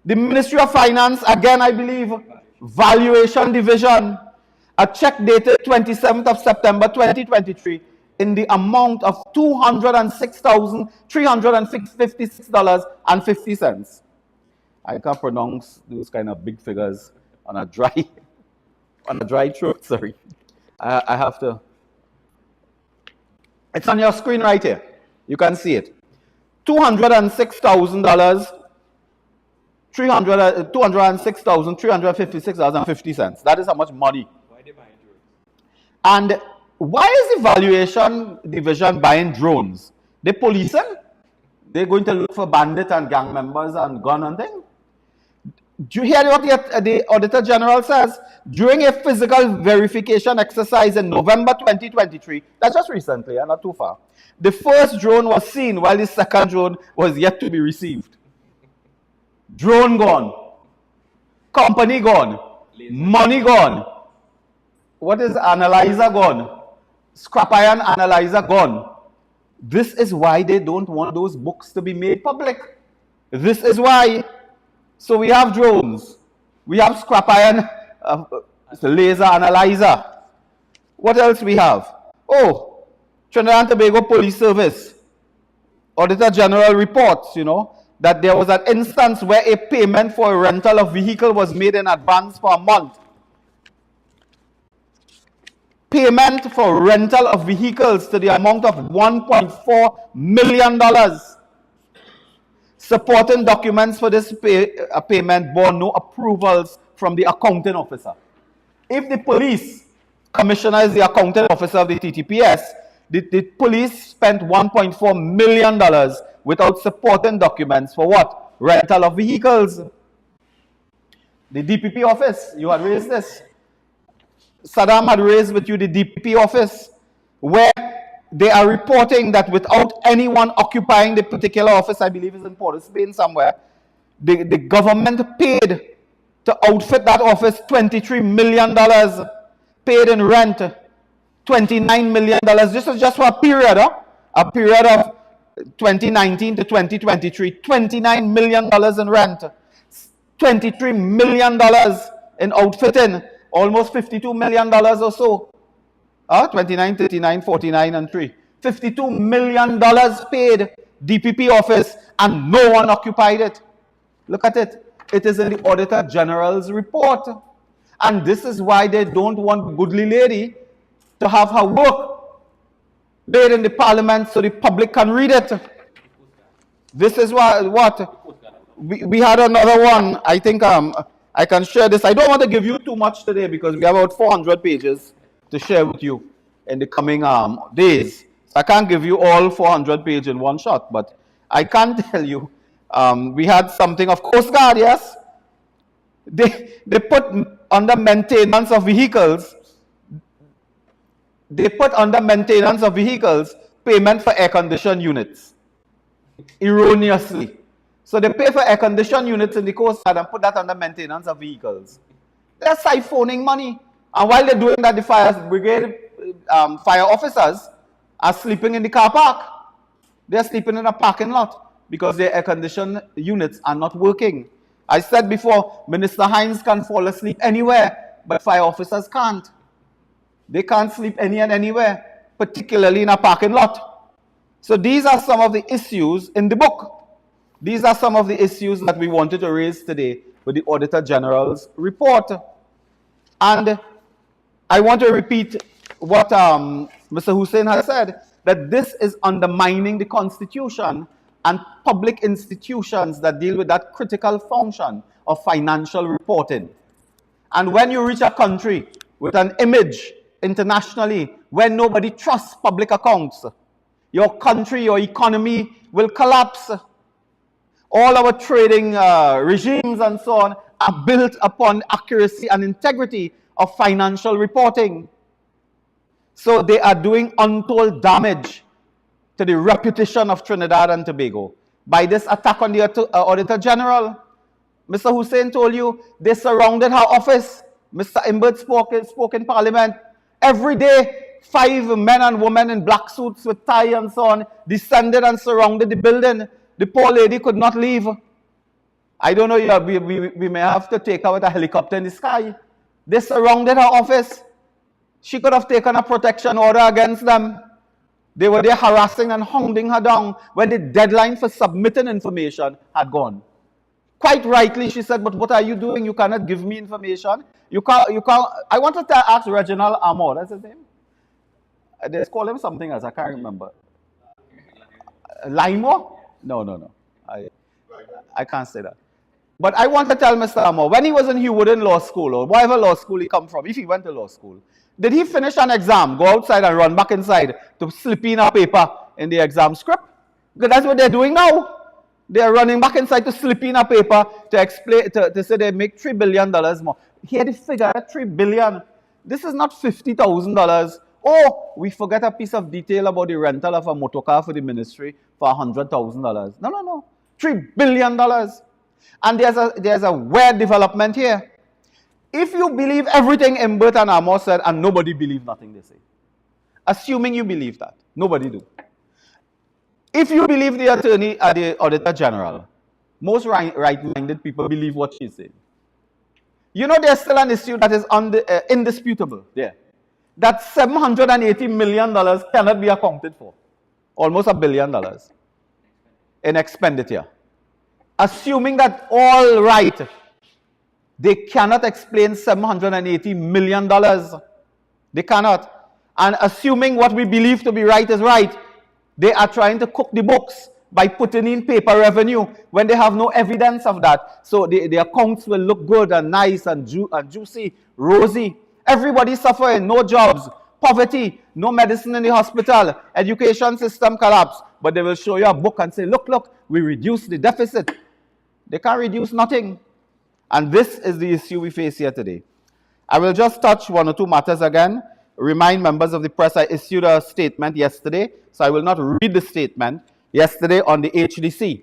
The Ministry of Finance, again I believe, Valuation Division, a check dated 27th of September 2023 in the amount of $206,356.50. I can't pronounce those kind of big figures on a dry throat, sorry. I have to. It's on your screen right here. You can see it. $206,356.50. That is how much money. And why is the Valuation Division buying drones? They policing? They're going to look for bandit and gang members and gun hunting? Do you hear what the Auditor General says? During a physical verification exercise in November 2023, that's just recently, not too far, the first drone was seen while the second drone was yet to be received. Drone gone. Company gone. Money gone. What is analyzer gone? Scrap iron analyzer gone. This is why they don't want those books to be made public. This is why. So we have drones. We have scrap iron laser analyzer. What else we have? Oh, Trinidad and Tobago Police Service. Auditor General reports, that there was an instance where a payment for a rental of vehicle was made in advance for a month. Payment for rental of vehicles to the amount of $1.4 million. Supporting documents for this payment bore no approvals from the accounting officer. If the police commissioner is the accounting officer of the TTPS, the police spent $1.4 million without supporting documents for what? Rental of vehicles. The DPP office, you had raised this. Saddam had raised with you the DPP office, where they are reporting that without anyone occupying the particular office, I believe is in Port of Spain somewhere, the government paid to outfit that office $23 million, paid in rent $29 million. This is just for a period of 2019 to 2023, $29 million in rent, $23 million in outfitting, almost $52 million or so. 29, 39, 49, and 3. $52 million paid DPP office, and no one occupied it. Look at it. It is in the Auditor General's report. And this is why they don't want goodly lady to have her work laid in the parliament so the public can read it. This is what we had another one. I think I can share this. I don't want to give you too much today because we have about 400 pages to share with you in the coming days. So I can't give you all 400 pages in one shot, but I can tell you we had something of Coast Guard, yes. They put under maintenance of vehicles. They put under maintenance of vehicles payment for air conditioned units. Erroneously. So they pay for air-conditioned units in the coast guard and put that under maintenance of vehicles. They're siphoning money. And while they're doing that, the fire brigade fire officers are sleeping in the car park. They're sleeping in a parking lot because their air-conditioned units are not working. I said before, Minister Hines can fall asleep anywhere, but fire officers can't. They can't sleep any and anywhere, particularly in a parking lot. So these are some of the issues in the book. These are some of the issues that we wanted to raise today with the Auditor General's report. And I want to repeat what Mr. Hosein has said, that this is undermining the Constitution and public institutions that deal with that critical function of financial reporting. And when you reach a country with an image internationally when nobody trusts public accounts, your country, your economy will collapse. All our trading regimes and so on are built upon accuracy and integrity of financial reporting. So they are doing untold damage to the reputation of Trinidad and Tobago by this attack on the Auditor General. Mr. Hosein told you they surrounded her office. Mr. Imbert spoke in Parliament. Every day, 5 men and women in black suits with tie and so on descended and surrounded the building. The poor lady could not leave. I don't know, we may have to take her with a helicopter in the sky. They surrounded her office. She could have taken a protection order against them. They were there harassing and hounding her down when the deadline for submitting information had gone. Quite rightly, she said, but what are you doing? You cannot give me information. You can't. I wanted to ask Reginald Amor, that's his name? They call him something else, I can't remember. Limo? No. I can't say that. But I want to tell Mr. Amor, when he was in Hewooden Law School, or whatever law school he come from, if he went to law school, did he finish an exam, go outside and run back inside to slip in a paper in the exam script? Because that's what they're doing now. They're running back inside to slip in a paper to explain, to say they make $3 billion more. Here the figure, $3 billion. This is not $50,000. Oh, we forget a piece of detail about the rental of a motor car for the ministry for $100,000. No. $3 billion. And there's a weird development here. If you believe everything Imbert and Amor said, and nobody believes nothing they say, assuming you believe that, nobody do. If you believe the attorney at the Auditor General, most right-minded people believe what she's saying. You know there's still an issue that is indisputable there. That $780 million cannot be accounted for. Almost $1 billion in expenditure. Assuming that all right, they cannot explain $780 million. They cannot. And assuming what we believe to be right is right, they are trying to cook the books by putting in paper revenue when they have no evidence of that. So the accounts will look good and nice and juicy, rosy. Everybody suffering, no jobs, poverty, no medicine in the hospital, education system collapse. But they will show you a book and say, look, we reduced the deficit. They can't reduce nothing. And this is the issue we face here today. I will just touch one or two matters again. Remind members of the press I issued a statement yesterday, so I will not read the statement. Yesterday on the HDC.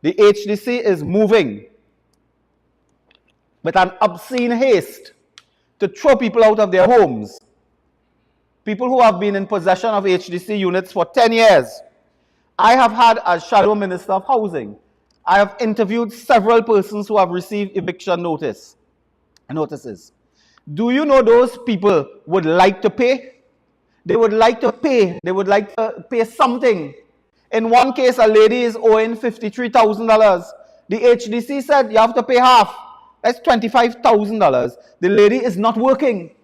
The HDC is moving with an obscene haste to throw people out of their homes. People who have been in possession of HDC units for 10 years. I have had as Shadow Minister of Housing, I have interviewed several persons who have received eviction notices. Do you know those people would like to pay? They would like to pay. They would like to pay something. In one case, a lady is owing $53,000. The HDC said you have to pay half. That's $25,000. The lady is not working.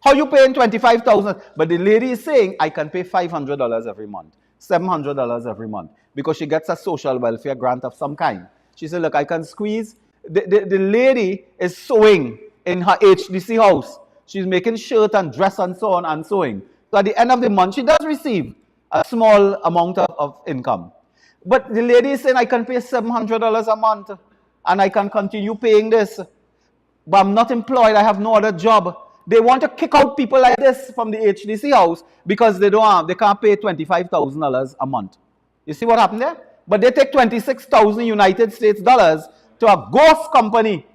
How you paying $25,000? But the lady is saying, I can pay $500 every month, $700 every month, because she gets a social welfare grant of some kind. She said, look, I can squeeze. The lady is sewing in her HDC house. She's making shirt and dress and so on and sewing. So at the end of the month, she does receive a small amount of income. But the lady is saying, I can pay $700 a month and I can continue paying this. But I'm not employed. I have no other job. They want to kick out people like this from the HDC house because they can't pay $25,000 a month. You see what happened there? But they take 26,000 United States dollars to a ghost company.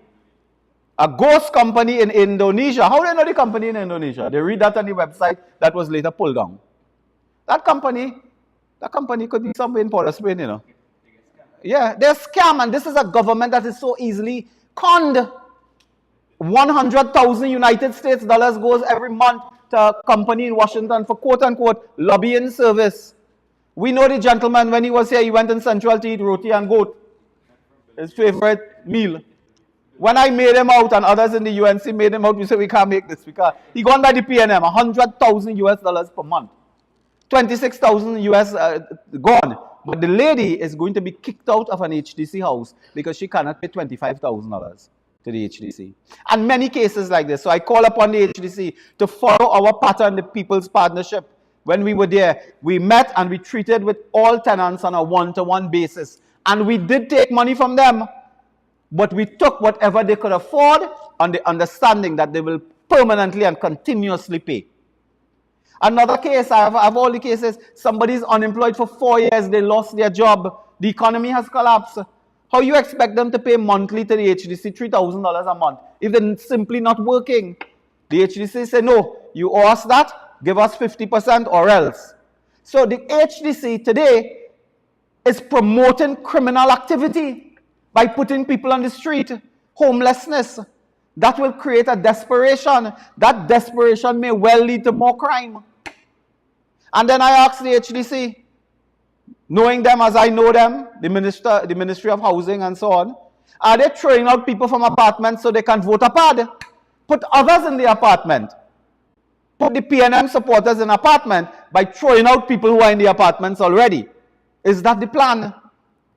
A ghost company in Indonesia. How do they know the company in Indonesia? They read that on the website that was later pulled down. That company could be somewhere in Port of Spain, you know. Yeah, they're scam, and this is a government that is so easily conned. 100,000 United States dollars goes every month to a company in Washington for quote-unquote lobbying service. We know the gentleman, when he was here, he went in Central to eat roti and goat. His favorite meal. When I made him out and others in the UNC made him out, we said we can't make this. He gone by the PNM, 100,000 US dollars per month. 26,000 US gone. But the lady is going to be kicked out of an HDC house because she cannot pay $25,000 to the HDC. And many cases like this. So I call upon the HDC to follow our pattern, the People's Partnership. When we were there, we met and we treated with all tenants on a one-to-one basis. And we did take money from them. But we took whatever they could afford on the understanding that they will permanently and continuously pay. Another case, I have all the cases, somebody's unemployed for 4 years, they lost their job, the economy has collapsed. How you expect them to pay monthly to the HDC $3,000 a month if they're simply not working? The HDC say, no, you owe us that, give us 50% or else. So the HDC today is promoting criminal activity by putting people on the street, homelessness. That will create a desperation. That desperation may well lead to more crime. And then I asked the HDC, knowing them as I know them, the Ministry of Housing and so on, are they throwing out people from apartments so they can vote apart? Put others in the apartment. Put the PNM supporters in apartment by throwing out people who are in the apartments already. Is that the plan?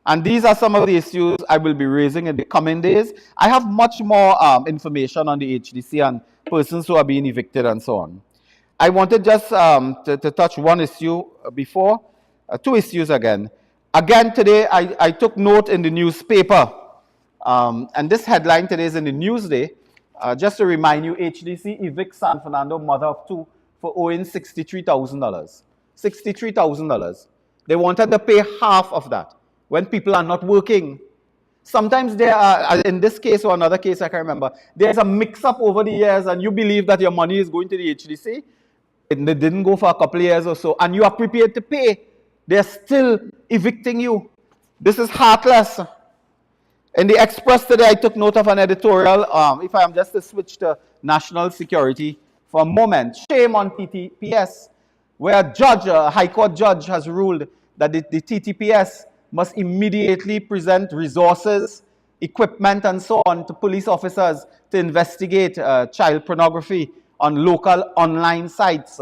And these are some of the issues I will be raising in the coming days. I have much more information on the HDC and persons who are being evicted and so on. I wanted just to touch one issue before, two issues again. Again, today I took note in the newspaper, and this headline today is in the Newsday. Just to remind you, HDC evicts San Fernando mother of two for owing $63,000. $63,000. They wanted to pay half of that when people are not working. Sometimes there are, in this case or another case I can remember, there's a mix-up over the years and you believe that your money is going to the HDC. And they didn't go for a couple of years or so, and you are prepared to pay. They're still evicting you. This is heartless. In the Express today, I took note of an editorial, if I am just to switch to national security for a moment. Shame on TTPS, where a judge, a High Court judge has ruled that the TTPS must immediately present resources, equipment, and so on to police officers to investigate child pornography on local online sites.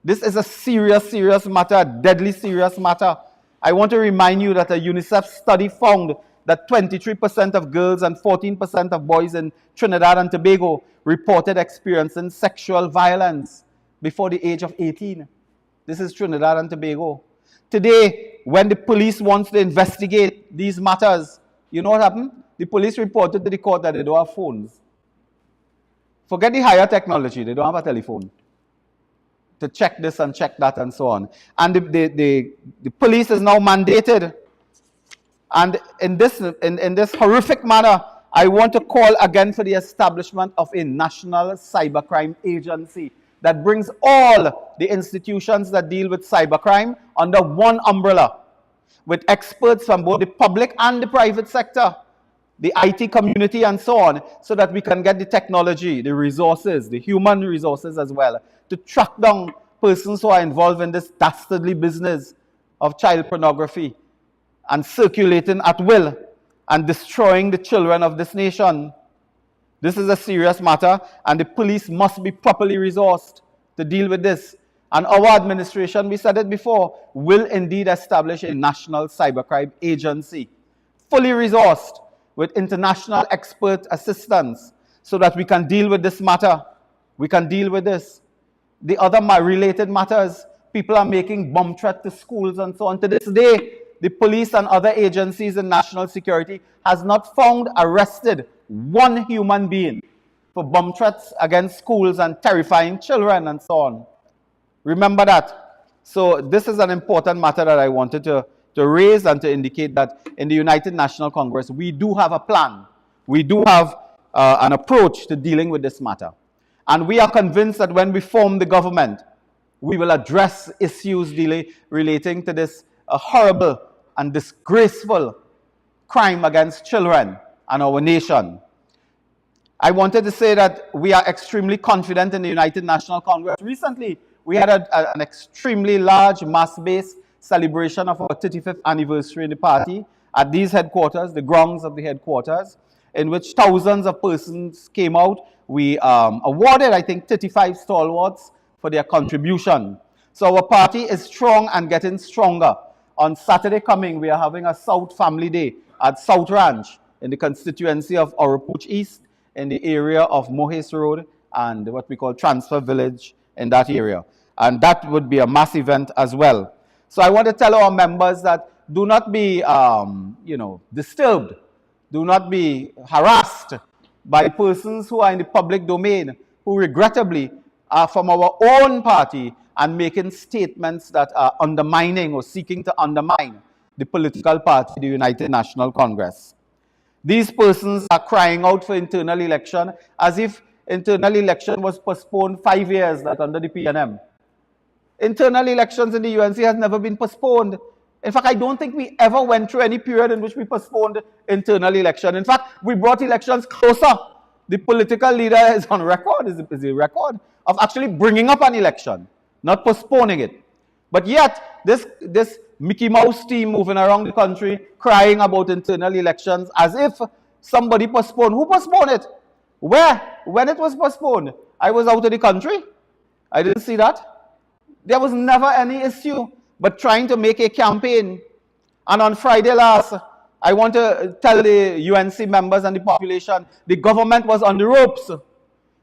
This is a serious, serious matter, deadly serious matter. I want to remind you that a UNICEF study found that 23% of girls and 14% of boys in Trinidad and Tobago reported experiencing sexual violence before the age of 18. This is Trinidad and Tobago. Today, when the police wants to investigate these matters, you know what happened? The police reported to the court that they don't have phones. Forget the higher technology, they don't have a telephone to check this and check that and so on. And the police is now mandated. And in this horrific manner, I want to call again for the establishment of a national cybercrime agency that brings all the institutions that deal with cybercrime under one umbrella, with experts from both the public and the private sector, the IT community and so on, so that we can get the technology, the resources, the human resources as well, to track down persons who are involved in this dastardly business of child pornography and circulating at will and destroying the children of this nation. This is a serious matter, and the police must be properly resourced to deal with this. And our administration, we said it before, will indeed establish a national cybercrime agency, fully resourced with international expert assistance, so that we can deal with this matter. We can deal with this. The other related matters, people are making bomb threats to schools and so on. To this day, the police and other agencies in national security has not found, arrested one human being for bomb threats against schools and terrifying children and so on. Remember that. So this is an important matter that I wanted to to raise and to indicate that in the United National Congress, we do have a plan. We do have an approach to dealing with this matter. And we are convinced that when we form the government, we will address issues relating to this horrible and disgraceful crime against children and our nation. I wanted to say that we are extremely confident in the United National Congress. Recently, we had an extremely large mass-based celebration of our 35th anniversary in the party at these headquarters, the grounds of the headquarters, in which thousands of persons came out. We awarded, I think, 35 stalwarts for their contribution. So our party is strong and getting stronger. On Saturday coming, we are having a South Family Day at South Ranch in the constituency of Oropouche East, in the area of Mohes Road and what we call Transfer Village in that area. And that would be a mass event as well. So I want to tell our members that do not be, disturbed. Do not be harassed by persons who are in the public domain, who regrettably are from our own party and making statements that are undermining or seeking to undermine the political party, the United National Congress. These persons are crying out for internal election as if internal election was postponed 5 years, like under the PNM. Internal elections in the UNC has never been postponed. In fact, I don't think we ever went through any period in which we postponed internal election. In fact, we brought elections closer. The political leader is on record, is a record of actually bringing up an election, not postponing it. But yet, this Mickey Mouse team moving around the country crying about internal elections as if somebody postponed. Who postponed it? Where? When it was postponed? I was out of the country. I didn't see that. There was never any issue but trying to make a campaign. And on Friday last, I want to tell the UNC members and the population, the government was on the ropes.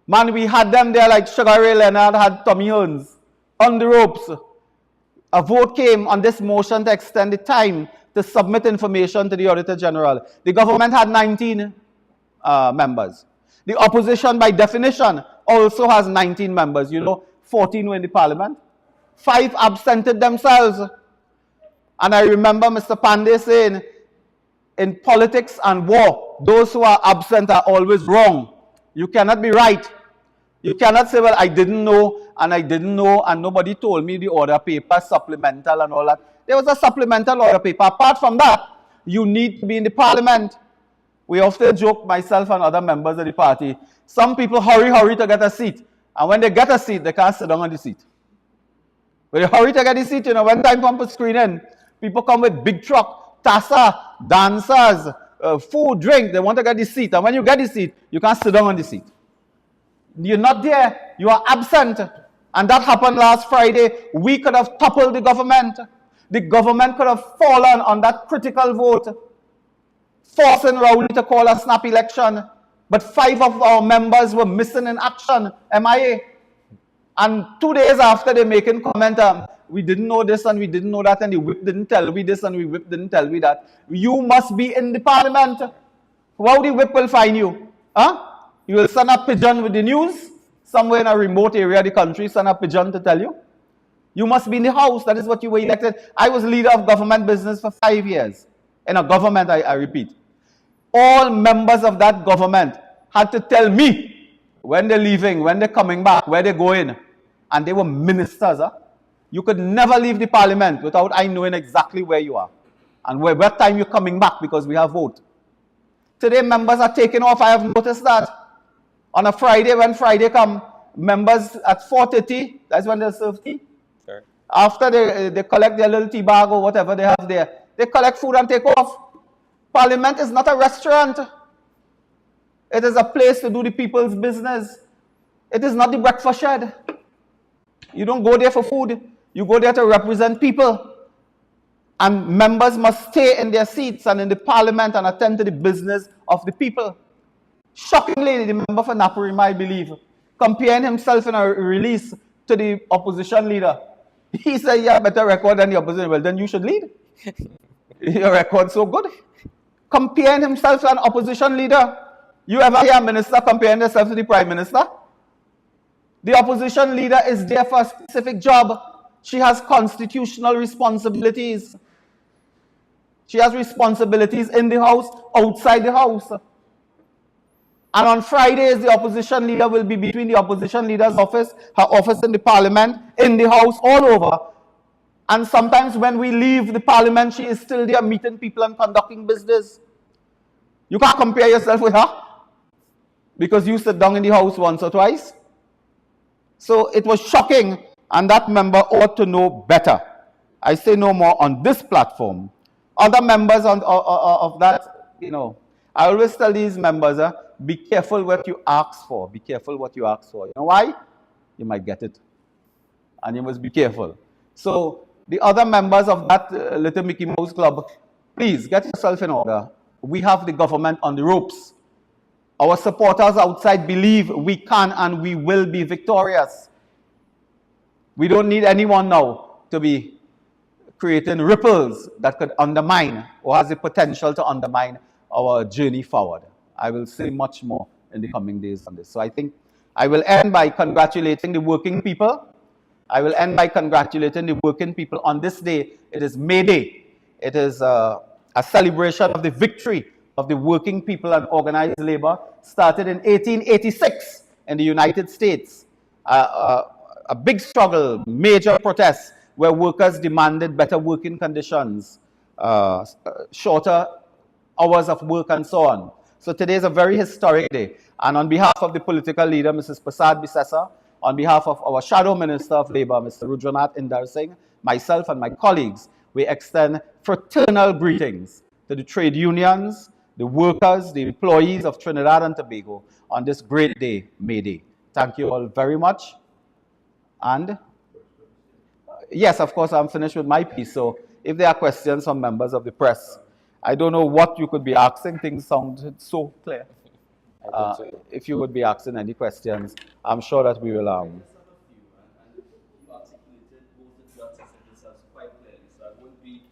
Man, we had them there like Sugar Ray Leonard had Tommy Hearns. On the ropes. A vote came on this motion to extend the time to submit information to the Auditor General. The government had 19 members. The opposition, by definition, also has 19 members. 14 were in the parliament. 5 absented themselves. And I remember Mr. Pandey saying, in politics and war, those who are absent are always wrong. You cannot be right. You cannot say, well, I didn't know, and nobody told me the order paper, supplemental and all that. There was a supplemental order paper. Apart from that, you need to be in the parliament. We often joke, myself and other members of the party, some people hurry to get a seat. And when they get a seat, they can't sit down on the seat. When they hurry to get a seat, when time comes for screening, people come with big truck, tassa, dancers, food, drink. They want to get the seat. And when you get the seat, you can't sit down on the seat. You're not there. You are absent. And that happened last Friday. We could have toppled the government. The government could have fallen on that critical vote, forcing Rowley to call a snap election. But 5 of our members were missing in action, MIA. And 2 days after they making comment, we didn't know this and we didn't know that, and the whip didn't tell me this and the whip didn't tell me that. You must be in the parliament. How the whip will find you? Huh? You will send a pigeon with the news somewhere in a remote area of the country, send a pigeon to tell you. You must be in the house. That is what you were elected. I was leader of government business for 5 years. In a government, I repeat. All members of that government had to tell me when they're leaving, when they're coming back, where they're going. And they were ministers. Huh? You could never leave the parliament without I knowing exactly where you are. And what time you're coming back, because we have vote. Today, members are taking off. I have noticed that. On a Friday, when Friday come, members at 4:30, that's when they serve tea. Sure. After they collect their little tea bag or whatever they have there, they collect food and take off. Parliament is not a restaurant. It is a place to do the people's business. It is not the breakfast shed. You don't go there for food. You go there to represent people. And members must stay in their seats and in the parliament and attend to the business of the people. Shockingly, the member for Naparima, I believe, comparing himself in a release to the opposition leader. He said, you have better record than the opposition. Well, then you should lead. Your record's so good. Comparing himself to an opposition leader. You ever hear a minister comparing himself to the prime minister? The opposition leader is there for a specific job. She has constitutional responsibilities. She has responsibilities in the House, outside the House. And on Fridays, the opposition leader will be between the opposition leader's office, her office in the parliament, in the House, all over. And sometimes when we leave the parliament, she is still there meeting people and conducting business. You can't compare yourself with her because you sit down in the House once or twice. So it was shocking, and that member ought to know better. I say no more on this platform. Other members of that, I always tell these members, be careful what you ask for. Be careful what you ask for. You know why? You might get it. And you must be careful. So the other members of that Little Mickey Mouse Club, please get yourself in order. We have the government on the ropes. Our supporters outside believe we can and we will be victorious. We don't need anyone now to be creating ripples that could undermine or has the potential to undermine our journey forward. I will say much more in the coming days on this. So I think I will end by congratulating the working people. I will end by congratulating the working people on this day. It is May Day. It is a celebration of the victory of the working people and organized labor, started in 1886 in the United States. A big struggle, major protests, where workers demanded better working conditions, shorter hours of work, and so on. So today is a very historic day. And on behalf of the political leader, Mrs. Prasad Bisesa, on behalf of our Shadow Minister of Labour, Mr. Rudranath Indar Singh, myself and my colleagues, we extend fraternal greetings to the trade unions, the workers, the employees of Trinidad and Tobago on this great day, May Day. Thank you all very much. And yes, of course, I'm finished with my piece. So if there are questions from members of the press, I don't know what you could be asking. Things sounded so clear. If you would be asking any questions, I'm sure that we will. You articulated both the judges and yourselves quite clearly, so I won't be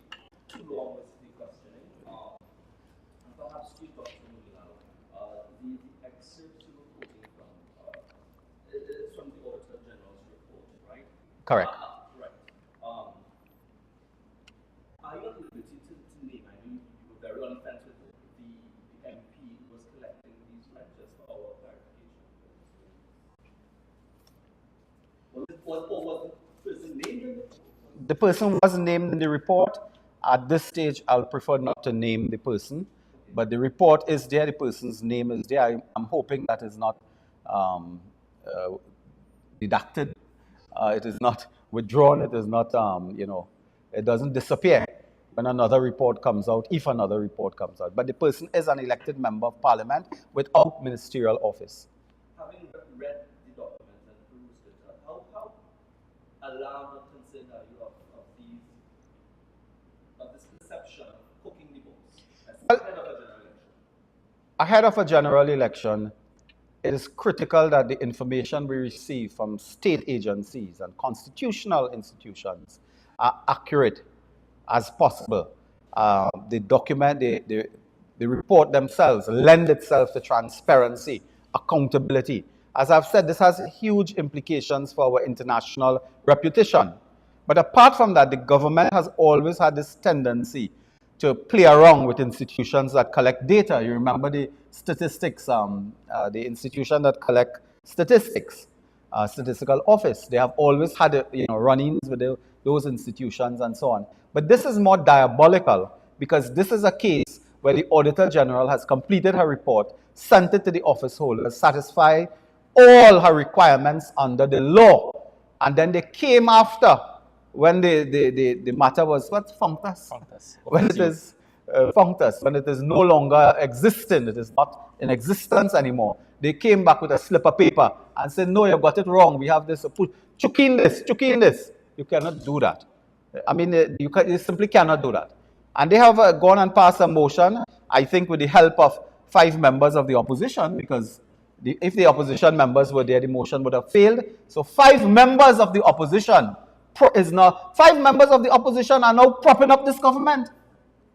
too long with the questioning. And perhaps to Dr. Moonilal, the excerpts you were quoting from is from the Auditor General's report, right? Correct. Right. Are you at liberty to name? I know you were very on the fence with the MP who was collecting these lectures for our clarification. Was the person named in it? The person was named in the report. At this stage, I'll prefer not to name the person, but the report is there, the person's name is there. I'm hoping that is not deducted. It is not withdrawn. It is not, it doesn't disappear when another report comes out, if another report comes out. But the person is an elected member of parliament without ministerial office. Having read the document and perused it, how alarmed or concerned are you of this conception of cooking the books ahead of a general election? Ahead of a general election, it is critical that the information we receive from state agencies and constitutional institutions are accurate as possible. The document, the report themselves lend itself to transparency, accountability. As I've said, this has huge implications for our international reputation. But apart from that, the government has always had this tendency to play around with institutions that collect data. You remember the statistics, the institution that collect statistics, statistical office. They have always had run-ins with those institutions and so on. But this is more diabolical because this is a case where the Auditor General has completed her report, sent it to the office holder, satisfied all her requirements under the law. And then they came after when the matter was, what's functus? When it is functus, when it is no longer existing, it is not in existence anymore. They came back with a slip of paper and said, no, you got it wrong. We have this, chuck in this. You cannot do that. I mean, you simply cannot do that. And they have gone and passed a motion, I think with the help of 5 members of the opposition, because if the opposition members were there, the motion would have failed. So 5 members of the opposition are now propping up this government,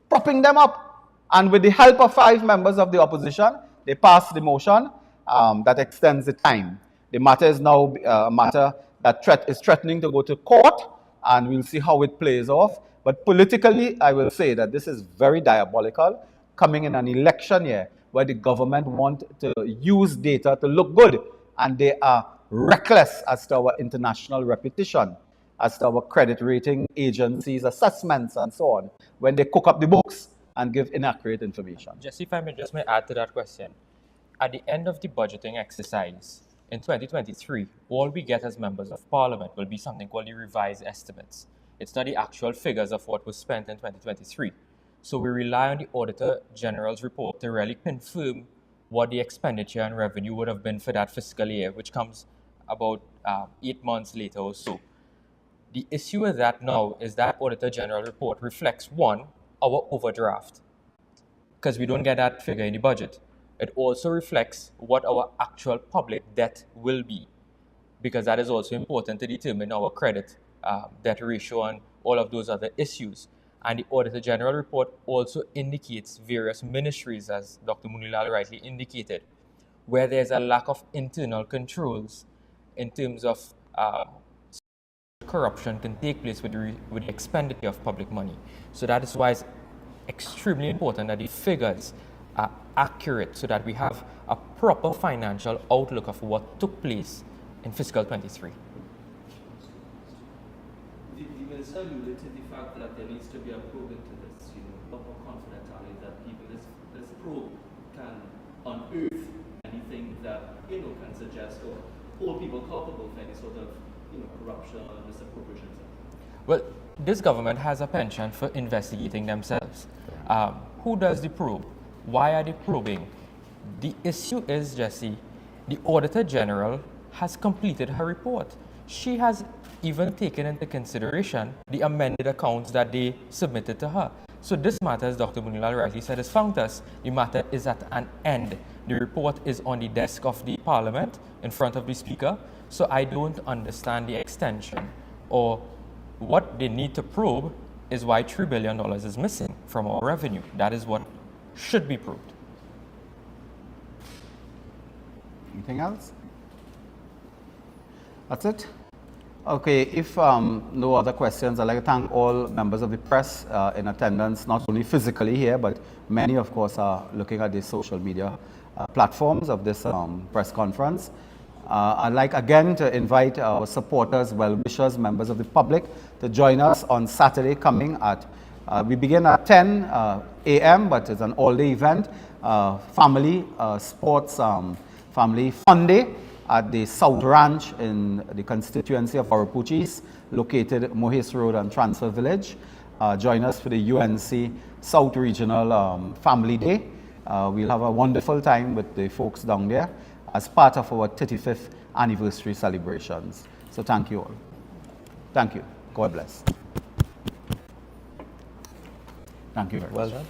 propping them up. And with the help of 5 members of the opposition, they passed the motion that extends the time. The matter is now a matter that is threatening to go to court, and we'll see how it plays off. But politically, I will say that this is very diabolical, coming in an election year where the government want to use data to look good, and they are reckless as to our international reputation, as to our credit rating agencies' assessments and so on, when they cook up the books and give inaccurate information. Just if I may just may add to that question. At the end of the budgeting exercise in 2023, all we get as members of parliament will be something called the revised estimates. It's not the actual figures of what was spent in 2023. So we rely on the Auditor General's report to really confirm what the expenditure and revenue would have been for that fiscal year, which comes about 8 months later or so. The issue with that now is that Auditor General report reflects, one, our overdraft, because we don't get that figure in the budget. It also reflects what our actual public debt will be, because that is also important to determine our credit debt ratio and all of those other issues. And the Auditor General report also indicates various ministries, as Dr. Moonilal rightly indicated, where there's a lack of internal controls in terms of corruption can take place with the expenditure of public money. So that is why it's extremely important that the figures are accurate so that we have a proper financial outlook of what took place in fiscal 23. The minister alluded to the fact that there needs to be a probe into this, proper confidentiality, that people, this probe can unearth anything that, can suggest or hold people culpable for any sort of, corruption or misappropriation. Well, this government has a penchant for investigating themselves. Who does the probe? Why are they probing? The issue is, Jesse, the Auditor General has completed her report. She has even taken into consideration the amended accounts that they submitted to her. So this matter, as Dr. Moonilal rightly said, is functus. The matter is at an end. The report is on the desk of the Parliament in front of the Speaker. So I don't understand the extension, or what they need to probe is why $3 billion is missing from our revenue. That is what should be proved. Anything else? That's it? Okay, if no other questions, I'd like to thank all members of the press in attendance, not only physically here, but many, of course, are looking at the social media platforms of this press conference. I'd like again to invite our supporters, well-wishers, members of the public to join us on Saturday coming at, we begin at 10 a.m., but it's an all-day event, family sports, family fun day at the South Ranch in the constituency of Oropouche East, located at Mohis Road and Transfer Village. Join us for the UNC South Regional Family Day. We'll have a wonderful time with the folks down there as part of our 35th anniversary celebrations. So thank you all. Thank you. God bless. Thank you very much. Well done.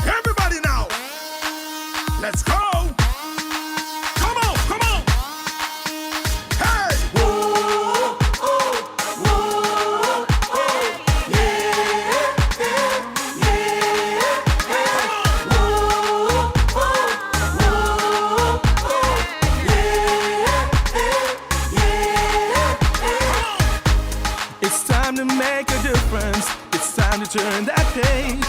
Everybody now, let's go. Come on, come on. Hey. Whoa, oh, whoa, oh, yeah, yeah, yeah. Whoa, oh, yeah, yeah. It's time to make a difference. It's time to turn that page.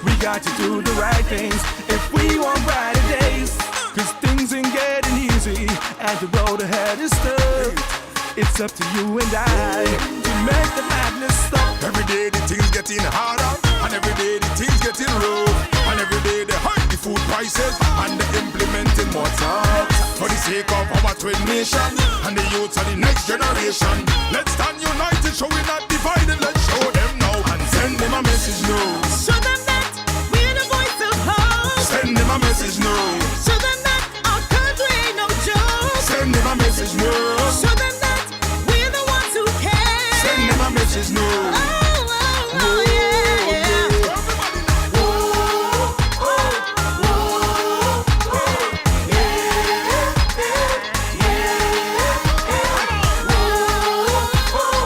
We got to do the right things if we want brighter days. Cause things ain't getting easy and the road ahead is tough. It's up to you and I to make the madness stop. Every day the things getting harder, and every day the things getting rough, and every day they hike the food prices, and they implementing more tax for the sake of our twin nation and the youths of the next generation. Let's stand united, so we're not divided. Let's show them now and send them a message now. Show them that we're the voice of hope. Send them a message now. Show them that our country ain't no joke. Send them a message now. Show them that we're the ones who care. Send them a message now. Oh, oh, oh, yeah, yeah. Everybody now. Whoa, oh, whoa, oh, yeah, yeah, yeah. Whoa, oh,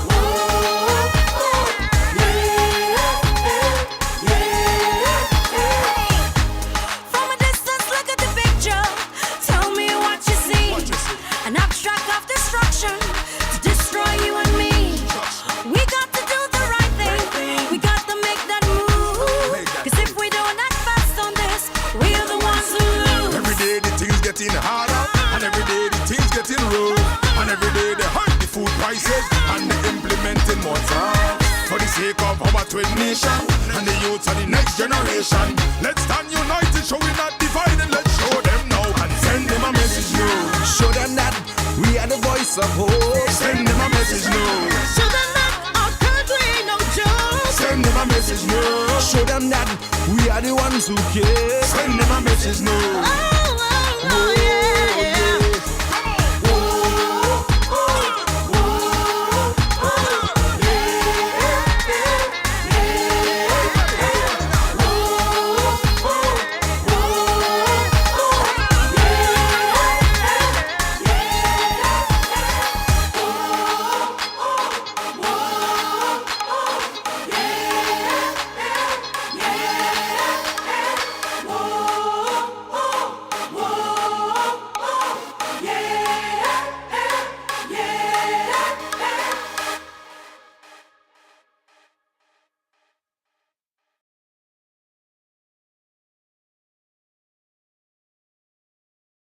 whoa, yeah, yeah. From a distance, look at the picture. Tell me what you see. road. And every day they hike the food prices and they implementing more tax. For the sake of our twin nation and the youth of the next generation. Let's stand united, show we not divided. Let's show them now and send them a message now. Show them that we are the voice of hope. Send them a message now. Show them that our country ain't no joke. Send them a message now. Show them that we are the ones who care. Send them a message now.